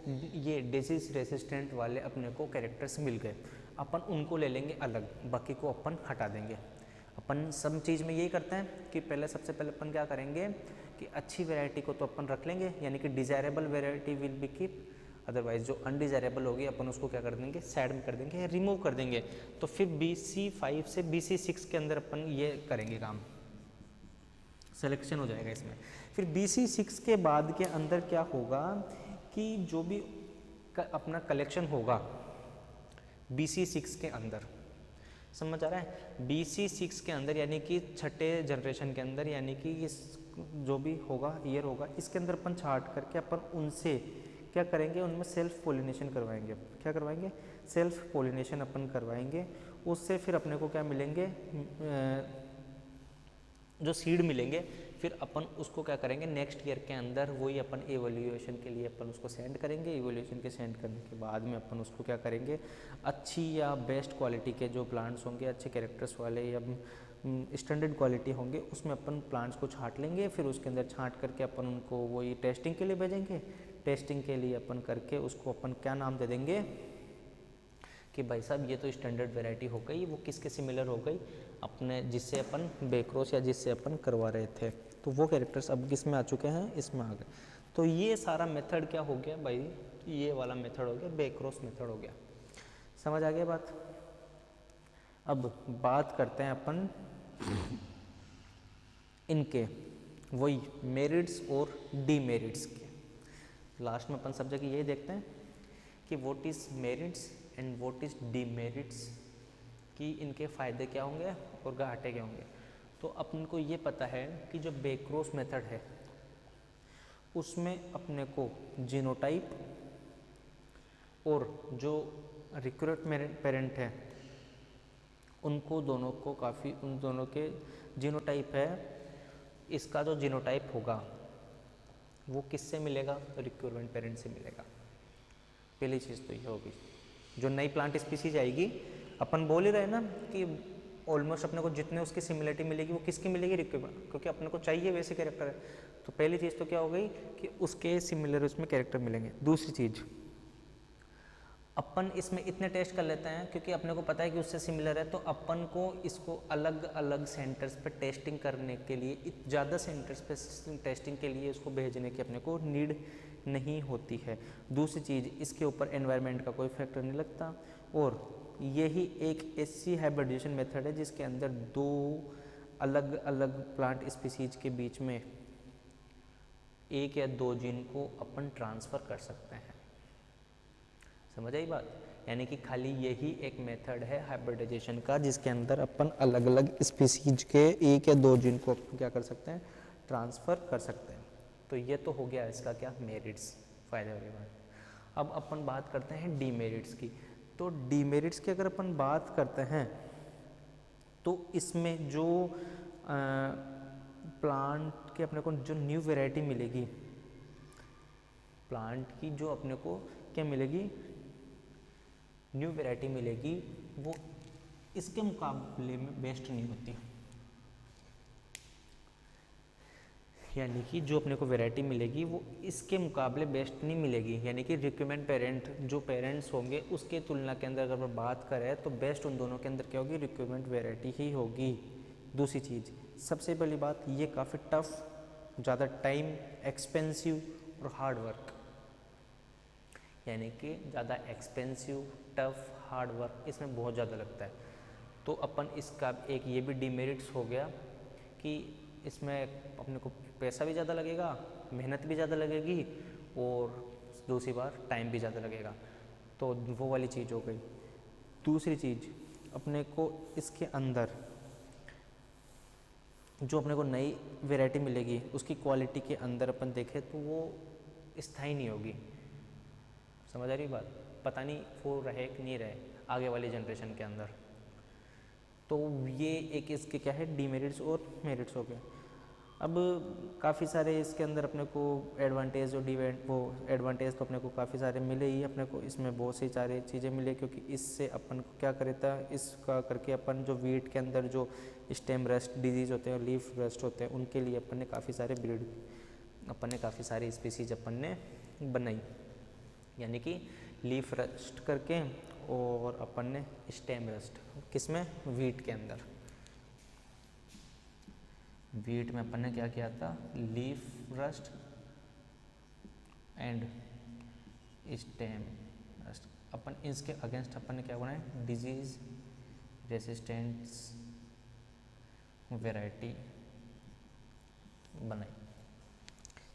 ये डिजीज रेसिस्टेंट वाले अपने को कैरेक्टर्स मिल गए। अपन उनको ले लेंगे अलग, बाकी को अपन हटा देंगे। अपन सब चीज़ में यही करते हैं कि पहले सबसे पहले अपन क्या करेंगे कि अच्छी वैरायटी को तो अपन रख लेंगे, यानी कि desirable variety will be keep, otherwise जो अनडिजायरेबल होगी अपन उसको क्या कर देंगे? साइड में कर देंगे, रिमूव कर देंगे। तो फिर BC5 से BC6 के अंदर अपन ये करेंगे काम, सिलेक्शन हो जाएगा इसमें। फिर BC6 के बाद के अंदर क्या होगा कि जो भी अपना कलेक्शन होगा BC6 के अंदर, समझ आ रहा है? BC6 के अंदर यानी कि छठे जनरेशन के अंदर, यानी कि इस जो भी होगा ईयर होगा इसके अंदर अपन छाट करके अपन उनसे क्या करेंगे? उनमें सेल्फ पोलिनेशन करवाएंगे। क्या करवाएंगे? सेल्फ पोलिनेशन अपन करवाएंगे। उससे फिर अपने को क्या मिलेंगे? जो सीड मिलेंगे, फिर अपन उसको क्या करेंगे? नेक्स्ट ईयर के अंदर वही अपन एवोल्यूशन के लिए अपन उसको सेंड करेंगे। एवोल्यूशन के सेंड करने के बाद में अपन उसको क्या करेंगे? अच्छी या बेस्ट क्वालिटी के जो प्लांट्स होंगे, अच्छे कैरेक्टर्स वाले या स्टैंडर्ड क्वालिटी होंगे, उसमें अपन प्लांट्स को छांट लेंगे। फिर उसके अंदर छांट करके अपन उनको वही टेस्टिंग के लिए भेजेंगे। टेस्टिंग के लिए अपन करके उसको अपन क्या नाम दे देंगे कि भाई साहब ये तो स्टैंडर्ड वैरायटी हो गई, वो किसके सिमिलर हो गई? अपने जिससे अपन बैक क्रॉस या जिससे अपन करवा रहे थे। तो वो कैरेक्टर्स अब किस में आ चुके हैं? इसमें आ गए। तो ये सारा मेथड क्या हो गया भाई? ये वाला मेथड हो गया, बैक क्रॉस मेथड हो गया। समझ आ गया बात? अब बात करते हैं अपन इनके वही मेरिट्स और डीमेरिट्स के। लास्ट में अपन सब जगह यही देखते हैं कि what is merits and what is demerits, कि इनके फ़ायदे क्या होंगे और घाटे क्या होंगे। तो अपन को ये पता है कि जो बेक्रोस मेथड है उसमें अपने को जीनोटाइप और जो रिक्रूट पेरेंट है उनको दोनों को काफ़ी, उन दोनों के जीनोटाइप है, इसका जो जीनोटाइप होगा वो किससे मिलेगा, रिक्रूटमेंट पेरेंट से मिलेगा। पहली चीज़ तो ये होगी। जो नई प्लांट स्पीसीज आएगी, अपन बोल ही रहे ना कि ऑलमोस्ट अपने को जितने उसकी सिमिलरिटी मिलेगी वो किसकी मिलेगी, रिक्रूटमेंट, क्योंकि अपने को चाहिए वैसे कैरेक्टर है। तो पहली चीज़ तो क्या हो गई कि उसके सिमिलर उसमें कैरेक्टर मिलेंगे। दूसरी चीज़, अपन इसमें इतने टेस्ट कर लेते हैं क्योंकि अपने को पता है कि उससे सिमिलर है, तो अपन को इसको अलग अलग सेंटर्स पे टेस्टिंग करने के लिए, ज़्यादा सेंटर्स पे टेस्टिंग के लिए इसको भेजने की अपने को नीड नहीं होती है। दूसरी चीज़, इसके ऊपर एनवायरनमेंट का कोई फैक्टर नहीं लगता। और यही एक ऐसी हाइब्रिडाइजेशन मेथड है जिसके अंदर दो अलग अलग प्लांट स्पीसीज के बीच में एक या दो जीन को अपन ट्रांसफ़र कर सकते हैं। समझ आई बात? यानी कि खाली यही एक मेथड है हाइब्रिडाइजेशन का जिसके अंदर अपन अलग अलग स्पीसीज के एक या दो जीन को अपन क्या कर सकते हैं, ट्रांसफ़र कर सकते हैं। तो ये तो हो गया इसका क्या, मेरिट्स, फ़ायदे वाली बात। अब अपन बात करते हैं डीमेरिट्स की। तो डीमेरिट्स की अगर अपन बात करते हैं तो इसमें जो प्लांट के अपने को जो न्यू वैरायटी मिलेगी, प्लांट की जो अपने को क्या मिलेगी, न्यू वैरायटी मिलेगी, वो इसके मुकाबले में बेस्ट नहीं होती। यानी कि जो अपने को वैरायटी मिलेगी वो इसके मुकाबले बेस्ट नहीं मिलेगी। यानी कि रिक्रूटमेंट पेरेंट, जो पेरेंट्स होंगे उसके तुलना के अंदर अगर हम बात करें तो बेस्ट उन दोनों के अंदर क्या होगी, रिक्रूटमेंट वैरायटी ही होगी। दूसरी चीज़, सबसे पहली बात, ये काफ़ी टफ, ज़्यादा टाइम, एक्सपेंसिव और हार्ड वर्क, यानी कि ज़्यादा एक्सपेंसिव, टफ, हार्ड वर्क इसमें बहुत ज़्यादा लगता है। तो अपन इसका एक ये भी डीमेरिट्स हो गया कि इसमें अपने को पैसा भी ज़्यादा लगेगा, मेहनत भी ज़्यादा लगेगी और दूसरी बार टाइम भी ज़्यादा लगेगा। तो वो वाली चीज़ हो गई। दूसरी चीज़, अपने को इसके अंदर जो अपने को नई वैरायटी मिलेगी उसकी क्वालिटी के अंदर अपन देखें तो वो स्थायी नहीं होगी। समझ आ रही बात? पता नहीं वो रहे कि नहीं रहे आगे वाली जनरेशन के अंदर। तो ये एक इसके क्या है, डीमेरिट्स और मेरिट्स हो गए। अब काफ़ी सारे इसके अंदर अपने को एडवांटेज और वो एडवांटेज तो अपने को काफ़ी सारे मिले ही, अपने को इसमें बहुत सी सारी चीज़ें मिले, क्योंकि इससे अपन को क्या करता, इसका करके अपन जो वीट के अंदर जो स्टेम रस्ट डिजीज़ होते हैं और लीफ रस्ट होते हैं उनके लिए अपन ने काफ़ी सारे ब्रीड, अपन ने काफ़ी सारी स्पीसीज अपन ने बनाई। यानी कि लीफ रस्ट करके और अपन ने स्टेम रस्ट, किसमें, वीट के अंदर। वीट में अपन ने क्या किया था, leaf rust and stem rust. अपन इसके अगेंस्ट अपन ने क्या बनाया, डिजीज रेसिस्टेंस वैरायटी बनाई।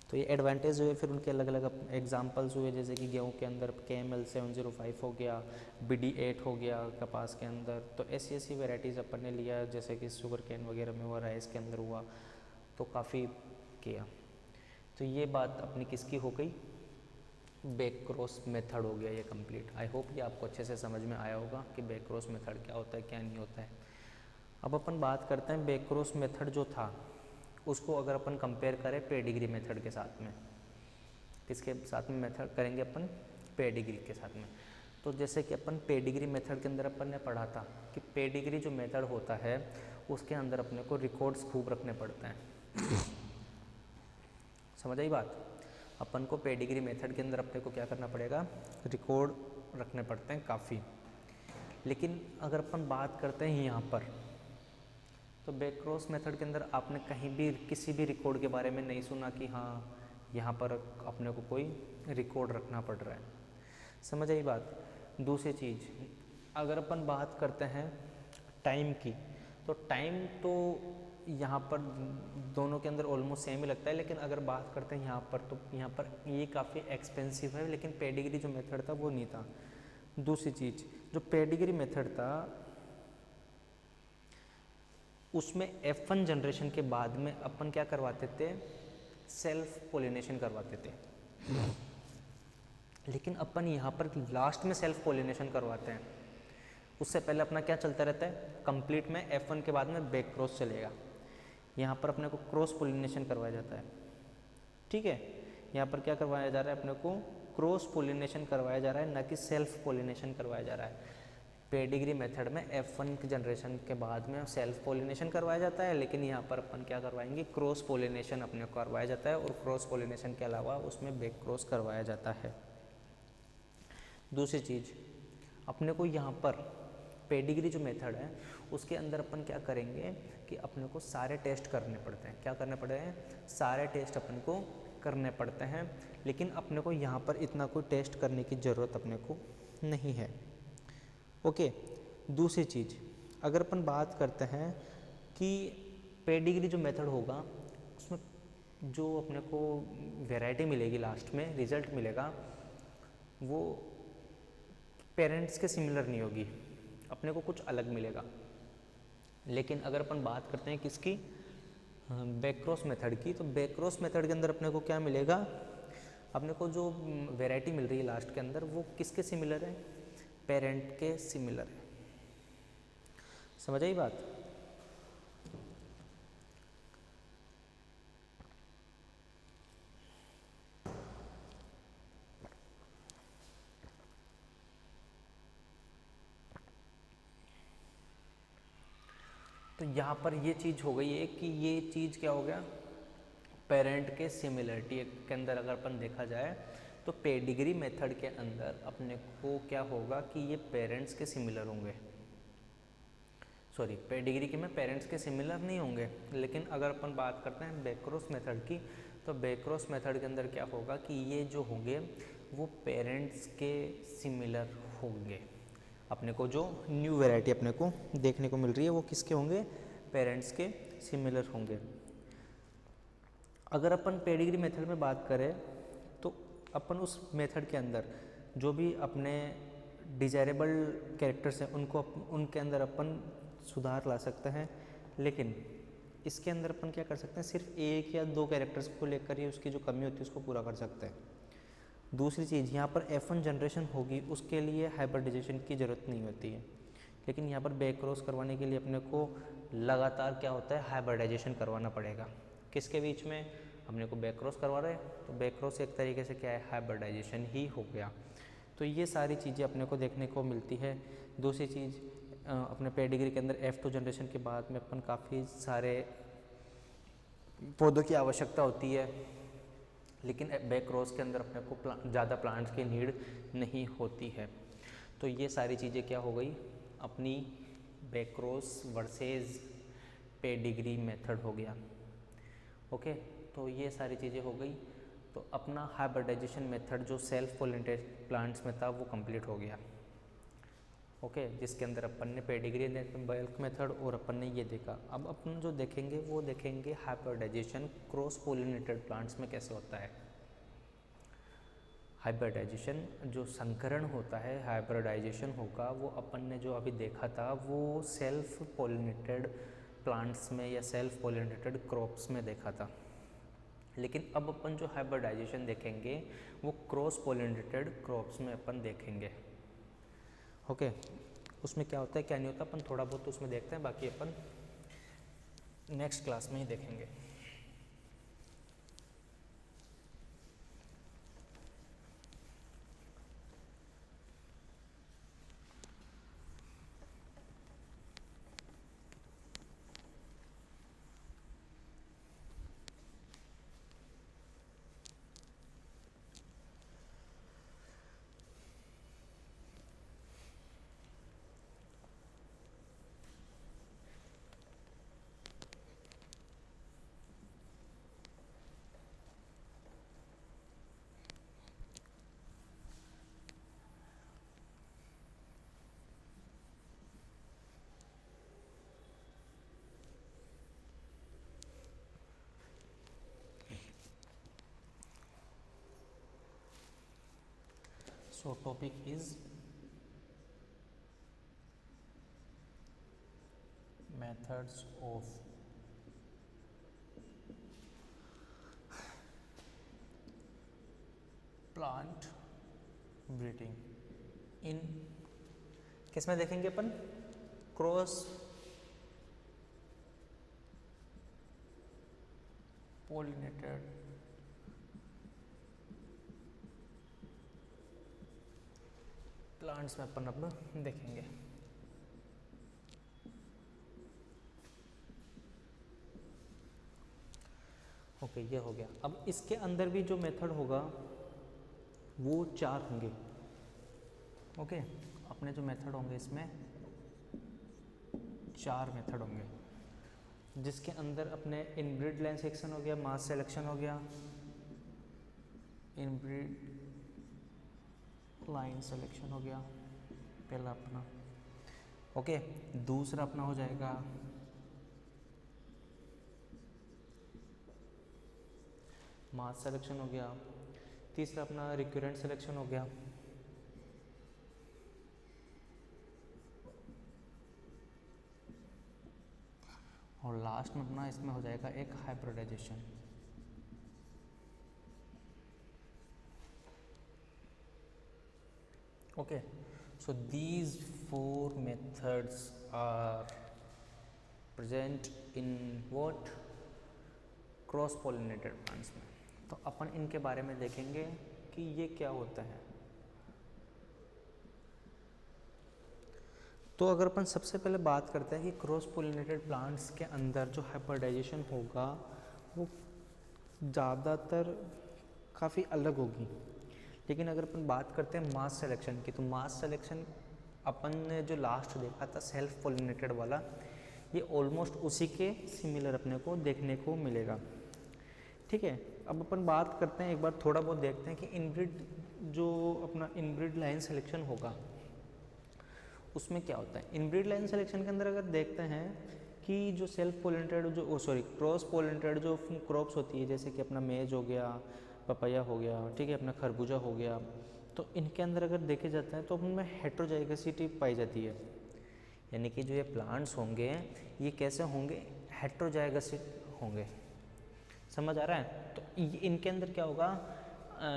तो ये एडवांटेज हुए। फिर उनके अलग अलग एग्जांपल्स हुए, जैसे कि गेहूं के अंदर KML 705 हो गया, BD8 हो गया कपास के अंदर। तो ऐसी ऐसी वैरायटीज़ अपन ने लिया, जैसे कि शुगर केन वगैरह में हुआ, राइस के अंदर हुआ, तो काफ़ी किया। तो ये बात अपनी किसकी हो गई, बैक क्रॉस मेथड हो गया ये कंप्लीट। आई होप ये आपको अच्छे से समझ में आया होगा कि बैक क्रॉस मेथड क्या होता है, क्या नहीं होता है। अब अपन बात करते हैं बैक क्रॉस मेथड जो था उसको अगर अपन कंपेयर करें पेडिग्री मेथड के साथ में, किसके साथ में मेथड करेंगे अपन, पेडिग्री के साथ में। तो जैसे कि अपन पेडिग्री मेथड के अंदर अपन ने पढ़ा था कि पेडिग्री जो मेथड होता है उसके अंदर अपने को रिकॉर्ड्स खूब रखने पड़ते हैं। समझ आई बात? अपन को पेडिग्री मेथड के अंदर अपने को क्या करना पड़ेगा, रिकॉर्ड रखने पड़ते हैं काफ़ी। लेकिन अगर अपन बात करते हैं यहाँ पर, तो बैक क्रॉस मेथड के अंदर आपने कहीं भी किसी भी रिकॉर्ड के बारे में नहीं सुना कि हाँ यहाँ पर अपने को कोई रिकॉर्ड रखना पड़ रहा है। समझ आई बात? दूसरी चीज़, अगर अपन बात करते हैं टाइम की, तो टाइम तो यहाँ पर दोनों के अंदर ऑलमोस्ट सेम ही लगता है, लेकिन अगर बात करते हैं यहाँ पर, तो यहाँ पर ये काफ़ी एक्सपेंसिव है, लेकिन पेडिग्री जो मेथड था वो नहीं था। दूसरी चीज़, जो पेडिग्री मेथड था उसमें F1 जनरेशन के बाद में अपन क्या करवाते थे, सेल्फ पोलिनेशन करवाते थे, लेकिन अपन यहाँ पर लास्ट में सेल्फ पोलिनेशन करवाते हैं। उससे पहले अपना क्या चलता रहता है, कंप्लीट में F1 के बाद में बैक क्रॉस चलेगा। यहाँ पर अपने को क्रॉस पोलिनेशन करवाया जाता है, ठीक है। यहाँ पर क्या करवाया जा रहा है, अपने को क्रॉस पोलिनेशन करवाया जा रहा है, ना कि सेल्फ पोलिनेशन करवाया जा रहा है। पेडिग्री मेथड में F1 जनरेशन के बाद में सेल्फ पोलिनेशन करवाया जाता है, लेकिन यहाँ पर अपन क्या करवाएंगे, क्रॉस पोलिनेशन अपने को करवाया जाता है, और क्रॉस पोलिनेशन के अलावा उसमें बैक क्रॉस करवाया जाता है। दूसरी चीज़, अपने को यहाँ पर पेडिग्री जो मेथड है उसके अंदर अपन क्या करेंगे कि अपने को सारे टेस्ट करने पड़ते हैं। क्या करने पड़ते हैं, सारे टेस्ट अपन को करने पड़ते हैं, लेकिन अपने को यहाँ पर इतना कोई टेस्ट करने की ज़रूरत अपने को नहीं है, ओके। दूसरी चीज़, अगर अपन बात करते हैं कि पेडिग्री जो मेथड होगा उसमें जो अपने को वैरायटी मिलेगी, लास्ट में रिजल्ट मिलेगा, वो पेरेंट्स के सिमिलर नहीं होगी, अपने को कुछ अलग मिलेगा। लेकिन अगर अपन बात करते हैं किसकी, बैक क्रॉस मेथड की, तो बैक क्रॉस मेथड के अंदर अपने को क्या मिलेगा, अपने को जो वैरायटी मिल रही है लास्ट के अंदर वो किसके सिमिलर है, पेरेंट के सिमिलर है। समझ आई बात। तो यहाँ पर ये चीज़ हो गई है कि ये चीज़ क्या हो गया, पेरेंट के सिमिलरिटी के अंदर अगर अपन देखा जाए तो पेडिग्री मेथड के अंदर अपने को क्या होगा कि ये पेरेंट्स के सिमिलर होंगे, सॉरी पेडिग्री के में पेरेंट्स के सिमिलर नहीं होंगे। लेकिन अगर अपन बात करते हैं बैक क्रॉस मेथड की, तो बैक क्रॉस मेथड के अंदर क्या होगा कि ये जो होंगे वो पेरेंट्स के सिमिलर होंगे। अपने को जो न्यू वैरायटी अपने को देखने को मिल रही है वो किसके होंगे, पेरेंट्स के सिमिलर होंगे। अगर अपन पेडिग्री मेथड में बात करें तो अपन उस मेथड के अंदर जो भी अपने डिजायरेबल कैरेक्टर्स हैं उनको उनके अंदर अपन सुधार ला सकते हैं, लेकिन इसके अंदर अपन क्या कर सकते हैं, सिर्फ एक या दो कैरेक्टर्स को लेकर ही उसकी जो कमी होती है उसको पूरा कर सकते हैं। दूसरी चीज़, यहाँ पर F1 जनरेशन होगी उसके लिए हाइब्रिडाइजेशन की ज़रूरत नहीं होती है, लेकिन यहाँ पर बैक क्रॉस करवाने के लिए अपने को लगातार क्या होता है, हाइब्रिडाइजेशन करवाना पड़ेगा। किसके बीच में, अपने को बैक क्रॉस करवा रहे हैं तो बैक क्रॉस एक तरीके से क्या है, हाइब्रिडाइजेशन ही हो गया। तो ये सारी चीज़ें अपने को देखने को मिलती है। दूसरी चीज़, अपने पेडिग्री के अंदर F2 जनरेशन के बाद में अपन काफ़ी सारे पौधों की आवश्यकता होती है, लेकिन बैक क्रॉस के अंदर अपने को ज़्यादा प्लांट्स की नीड नहीं होती है। तो ये सारी चीज़ें क्या हो गई, अपनी back cross versus pedigree method हो गया, ओके। तो ये सारी चीज़ें हो गई। तो अपना हाइब्रिडाइजेशन मेथड जो सेल्फ पोलिनेटेड प्लांट्स में था वो कंप्लीट हो गया, ओके, जिसके अंदर अपन ने पेडिग्री बल्क मेथड और अपन ने ये देखा। अब अपन जो देखेंगे वो देखेंगे हाइब्रिडाइजेशन क्रॉस पोलिनेटेड प्लांट्स में कैसे होता है। हाइब्रिडाइजेशन जो संकरण होता है, हाइब्रिडाइजेशन होगा, वो अपन ने जो अभी देखा था वो सेल्फ पोलिनेटेड प्लांट्स में या सेल्फ पोलिनेटेड क्रॉप्स में देखा था। लेकिन अब अपन जो हाइब्रिडाइजेशन देखेंगे वो क्रॉस पोलिनेटेड क्रॉप्स में अपन देखेंगे, ओके। उसमें क्या होता है क्या नहीं होता अपन थोड़ा बहुत तो उसमें देखते हैं, बाकी अपन नेक्स्ट क्लास में ही देखेंगे। So topic is methods of plant breeding in, किस में देखेंगे अपन, क्रॉस पोलिनेटेड प्लांट्स में अपन अब देखेंगे। ओके, ये हो गया। अब इसके अंदर भी जो मेथड होगा वो 4 होंगे। ओके, अपने जो मेथड होंगे इसमें 4 मेथड होंगे, जिसके अंदर अपने इनब्रीड लाइन सिलेक्शन हो गया, मास सिलेक्शन हो गया, इनब्रीड लाइन सिलेक्शन हो गया पहला अपना। ओके, दूसरा अपना हो जाएगा मास सिलेक्शन हो गया, तीसरा अपना रिक्यूरेंट सिलेक्शन हो गया, और लास्ट में अपना इसमें हो जाएगा एक hybridization. Okay, so these 4 methods are present in what, cross pollinated plants में। तो अपन इनके बारे में देखेंगे कि ये क्या होता है। तो अगर अपन सबसे पहले बात करते हैं कि क्रॉस पॉलिनेटेड प्लांट्स के अंदर जो हाइब्रिडाइजेशन होगा वो ज़्यादातर काफ़ी अलग होगी। लेकिन अगर अपन बात करते हैं मास सिलेक्शन की, तो मास सिलेक्शन अपन ने जो लास्ट देखा था सेल्फ पॉलिनेटेड वाला, ये ऑलमोस्ट उसी के सिमिलर अपने को देखने को मिलेगा। ठीक है, अब अपन बात करते हैं, एक बार थोड़ा बहुत देखते हैं कि इनब्रीड जो अपना इनब्रीड लाइन सिलेक्शन होगा उसमें क्या होता है। इनब्रीड लाइन सिलेक्शन के अंदर अगर देखते हैं कि जो सेल्फ पोलिनेटेड जो क्रॉस पोलिनेटेड जो क्रॉप्स होती है, जैसे कि अपना मेज हो गया, पपाया हो गया, ठीक है, अपना खरबूजा हो गया, तो इनके अंदर अगर देखे जाते हैं तो उनमें हेट्रोजाइगसिटी पाई जाती है। यानी कि जो ये प्लांट्स होंगे ये कैसे होंगे, हेट्रोजाइगस होंगे। समझ आ रहा है? तो इनके अंदर क्या होगा,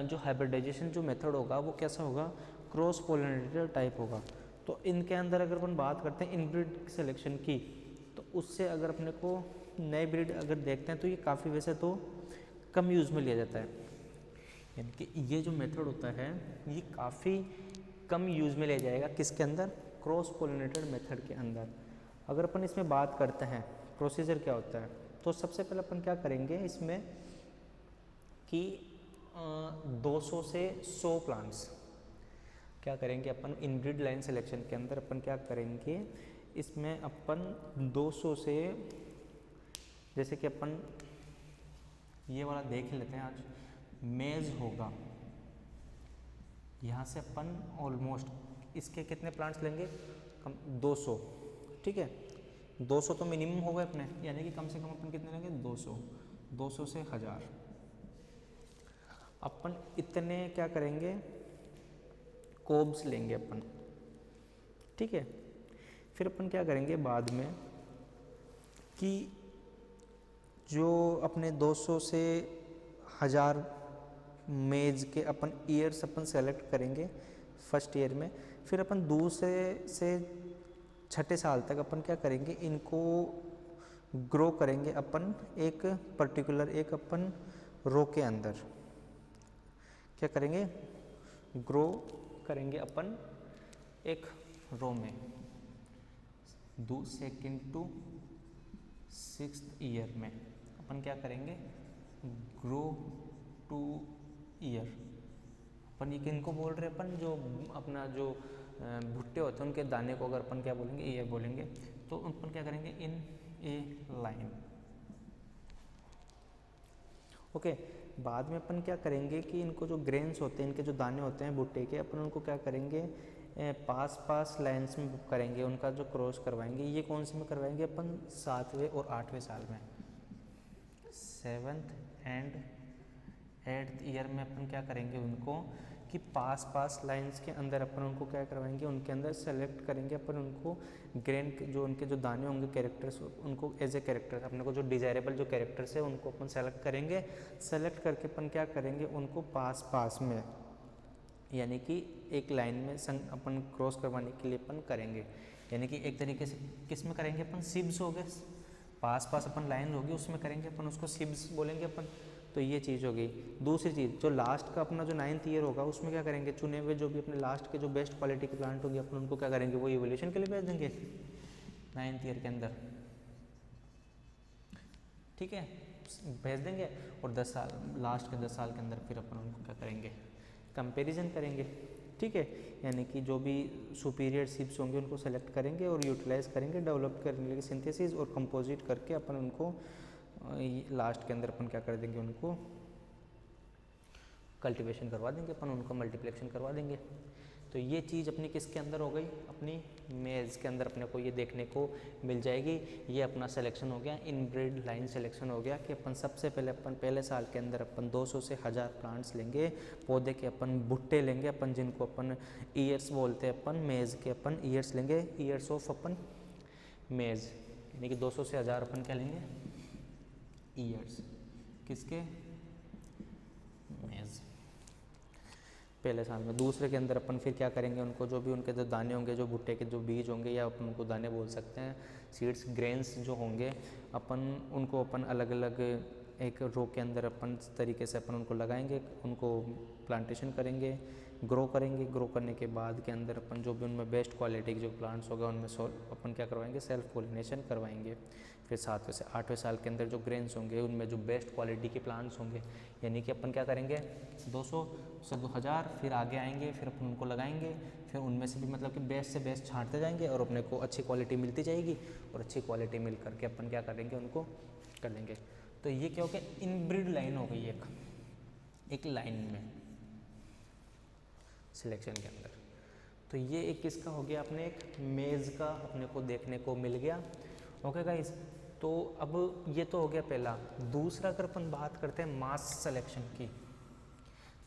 जो हाइब्रिडाइजेशन जो मेथड होगा वो कैसा होगा, क्रॉस पोलिनेटेड टाइप होगा। तो इनके अंदर अगर अपन बात करते हैं इनब्रीड सिलेक्शन की, तो उससे अगर अपने को नए ब्रीड अगर देखते हैं तो ये काफ़ी वैसे तो कम यूज़ में लिया जाता है। यानी कि ये जो मेथड होता है ये काफ़ी कम यूज़ में लिया जाएगा, किसके अंदर, क्रॉस पोलिनेटेड मेथड के अंदर। अगर अपन इसमें बात करते हैं प्रोसीजर क्या होता है, तो सबसे पहले अपन क्या करेंगे इसमें कि 200 से 100 प्लांट्स क्या करेंगे अपन इनब्रीड लाइन सिलेक्शन के अंदर, अपन क्या करेंगे इसमें अपन 200 से, जैसे कि अपन ये वाला देख लेते हैं आज, मेज होगा, यहाँ से अपन ऑलमोस्ट इसके कितने प्लांट्स लेंगे, कम 200, ठीक है, 200 तो मिनिमम होगा अपने, यानी कि कम से कम अपन कितने लेंगे, 200 से 1000 अपन इतने क्या करेंगे कोब्स लेंगे अपन, ठीक है। फिर अपन क्या करेंगे बाद में कि जो अपने 200 से 1000 मेज के अपन ईयर्स अपन सेलेक्ट करेंगे फर्स्ट ईयर में। फिर अपन दूसरे से छठे साल तक अपन क्या करेंगे, इनको ग्रो करेंगे अपन एक पर्टिकुलर एक अपन रो के अंदर, क्या करेंगे, ग्रो करेंगे अपन एक रो में, 2nd to 6th ईयर में अपन क्या करेंगे, ग्रो टू ईयर। अपन ये किनको बोल रहे हैं, अपन जो अपना जो भुट्टे होते हैं उनके दाने को अगर अपन क्या बोलेंगे, ईयर बोलेंगे। तो अपन क्या करेंगे, इन ए लाइन, ओके। बाद में अपन क्या करेंगे कि इनको जो ग्रेन्स होते हैं, इनके जो दाने होते हैं भुट्टे के, अपन उनको क्या करेंगे, पास लाइन्स में करेंगे, उनका जो क्रॉस करवाएंगे। ये कौन से में करवाएंगे अपन, 7वें और 8वें साल में, 7th and 8th ईयर में अपन क्या करेंगे उनको, कि पास पास लाइंस के अंदर अपन उनको क्या करवाएंगे, उनके अंदर सेलेक्ट करेंगे अपन उनको ग्रेन जो उनके जो दाने होंगे कैरेक्टर्स, उनको एज ए कैरेक्टर अपने को जो डिजायरेबल जो कैरेक्टर्स है उनको अपन सेलेक्ट करेंगे। सेलेक्ट करके अपन क्या करेंगे, उनको पास पास में यानी कि एक लाइन में संग अपन क्रॉस करवाने के लिए अपन करेंगे। यानी कि एक तरीके से किस में करेंगे अपन, सिब्स हो गए, पास पास अपन लाइन होगी उसमें करेंगे अपन, उसको सिब्स बोलेंगे अपन। तो ये चीज़ हो गई। दूसरी चीज़ जो लास्ट का अपना जो 9th ईयर होगा उसमें क्या करेंगे, चुने हुए जो भी अपने लास्ट के जो बेस्ट क्वालिटी के प्लांट होंगे अपन उनको क्या करेंगे, वो इवोल्यूशन के लिए भेज देंगे 9th ईयर के अंदर, ठीक है, भेज देंगे। और 10 साल लास्ट के 10 साल के अंदर फिर अपन उनको क्या करेंगे, कंपैरिजन करेंगे, ठीक है। यानी कि जो भी सुपीरियर सिप्स होंगे उनको सेलेक्ट करेंगे और यूटिलाइज करेंगे, डेवलप करने के सिंथेसिस और कंपोजिट करके अपन उनको लास्ट के अंदर अपन क्या कर देंगे, उनको कल्टीवेशन करवा देंगे अपन, उनको मल्टीप्लेक्शन करवा देंगे। तो ये चीज़ अपनी किसके अंदर हो गई, अपनी मेज़ के अंदर अपने को ये देखने को मिल जाएगी। ये अपना सिलेक्शन हो गया, इनब्रीड लाइन सिलेक्शन हो गया कि अपन सबसे पहले अपन पहले साल के अंदर अपन 200 से 1000 प्लांट्स लेंगे, पौधे के अपन भुट्टे लेंगे अपन, जिनको अपन ईयर्स बोलते हैं अपन, मेज़ के अपन ईयर्स लेंगे, ईयर्स ऑफ अपन मेज़, यानी कि 200 से 1000 अपन क्या लेंगे, ईयर्स किसके, मेज़, पहले साल में। दूसरे के अंदर अपन फिर क्या करेंगे, उनको जो भी उनके जो दाने होंगे, जो भुट्टे के जो बीज होंगे या अपन उनको दाने बोल सकते हैं, सीड्स ग्रेन्स जो होंगे अपन उनको अपन अलग अलग एक रो के अंदर अपन तरीके से अपन उनको लगाएंगे, उनको प्लांटेशन करेंगे, ग्रो करेंगे। ग्रो करने के बाद के अंदर अपन जो भी उनमें बेस्ट क्वालिटी के जो प्लांट्स होगा उनमें अपन क्या करवाएंगे, सेल्फ पोलिनेशन करवाएंगे। फिर 7वें से 8वें साल के अंदर जो ग्रेन्स होंगे उनमें जो बेस्ट क्वालिटी के प्लांट्स होंगे, यानी कि अपन क्या करेंगे 200 से 2000, फिर आगे आएंगे, फिर अपन उनको लगाएंगे, फिर उनमें से भी मतलब कि बेस्ट से बेस्ट छांटते जाएंगे और अपने को अच्छी क्वालिटी मिलती जाएगी, और अच्छी क्वालिटी मिल करके अपन क्या करेंगे, उनको कर लेंगे। तो ये क्या हो गया, इनब्रीड लाइन हो गई एक लाइन में सिलेक्शन के अंदर। तो ये एक किसका हो गया, अपने एक मेज़ का अपने को देखने को मिल गया। ओके गाइस, तो अब ये तो हो गया पहला। दूसरा अगर अपन बात करते हैं मास सिलेक्शन की,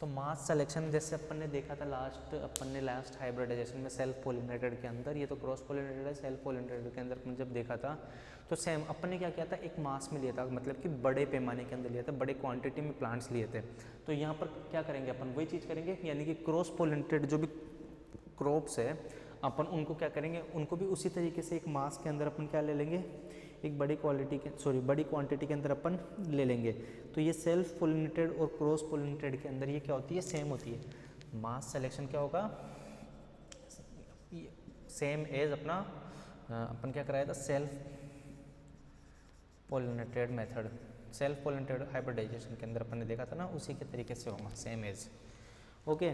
तो मास सिलेक्शन जैसे अपन ने देखा था लास्ट हाइब्रिडाइजेशन में सेल्फ पोलिनेटेड के अंदर, ये तो क्रॉस पोलिनेटेड है, सेल्फ पोलिनेटेड के अंदर अपन जब देखा था तो सेम अपन ने क्या किया था, एक मास में लिया था, मतलब कि बड़े पैमाने के अंदर लिया था, बड़े क्वांटिटी में प्लांट्स लिए थे। तो यहाँ पर क्या करेंगे अपन, वही चीज़ करेंगे, यानी कि क्रॉस पोलिनेटेड जो भी क्रॉप्स है अपन उनको क्या करेंगे, उनको भी उसी तरीके से एक मास के अंदर अपन क्या ले लेंगे, एक बड़ी क्वांटिटी के अंदर अपन ले लेंगे। तो ये सेल्फ पोलिनेटेड और क्रॉस पोलिनेटेड के अंदर ये क्या होती है, सेम होती है। मास सिलेक्शन क्या होगा, सेम एज अपना अपन क्या कराया था, self pollinated method, self pollinated hybridization के अंदर अपन ने देखा था ना, उसी के तरीके से होगा, सेम एज। ओके,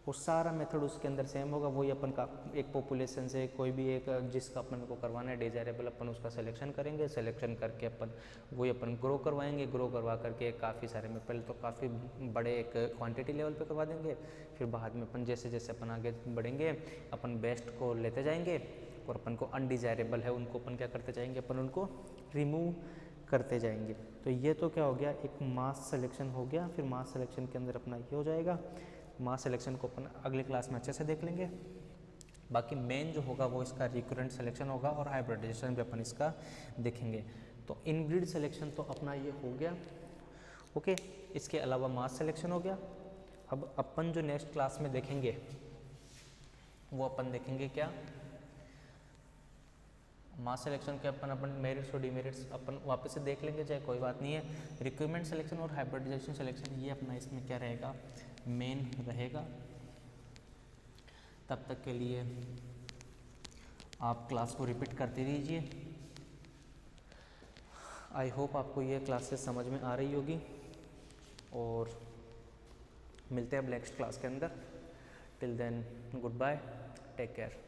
वो सारा मेथड उसके अंदर सेम होगा। वही अपन का एक पॉपुलेशन से कोई भी एक जिसका अपन को करवाना है डिजायरेबल, अपन उसका सिलेक्शन करेंगे, सिलेक्शन करके अपन वही अपन ग्रो करवाएंगे, ग्रो करवा करके काफ़ी सारे में पहले तो काफ़ी बड़े एक क्वांटिटी लेवल पे करवा देंगे, फिर बाद में अपन जैसे जैसे अपन आगे बढ़ेंगे अपन बेस्ट को लेते जाएंगे, और अपन को अनडिजायरेबल है उनको अपन क्या करते जाएंगे, अपन उनको रिमूव करते जाएंगे। तो ये तो क्या हो गया, एक मास सिलेक्शन हो गया। फिर मास सिलेक्शन के अंदर अपना ये हो जाएगा, मास सिलेक्शन को अपन अगले क्लास में अच्छे से देख लेंगे। बाकी मेन जो होगा वो इसका रिकरेंट सिलेक्शन होगा, और हाइब्रिडाइजेशन भी अपन इसका देखेंगे। तो इनब्रीड सिलेक्शन तो अपना ये हो गया। ओके, इसके अलावा मास सिलेक्शन हो गया। अब अपन जो नेक्स्ट क्लास में देखेंगे वो अपन देखेंगे क्या, मास सिलेक्शन के अपन मेरिट्स और डिमेरिट्स अपन वापस से देख लेंगे, चाहे कोई बात नहीं है। रिक्वायरमेंट सिलेक्शन और हाइब्रिडाइजेशन सिलेक्शन ये अपना इसमें क्या रहेगा, मेन रहेगा। तब तक के लिए आप क्लास को रिपीट करते रहिए। आई होप आपको ये क्लासेस समझ में आ रही होगी, और मिलते हैं अब नेक्स्ट क्लास के अंदर। Till then good bye, take care.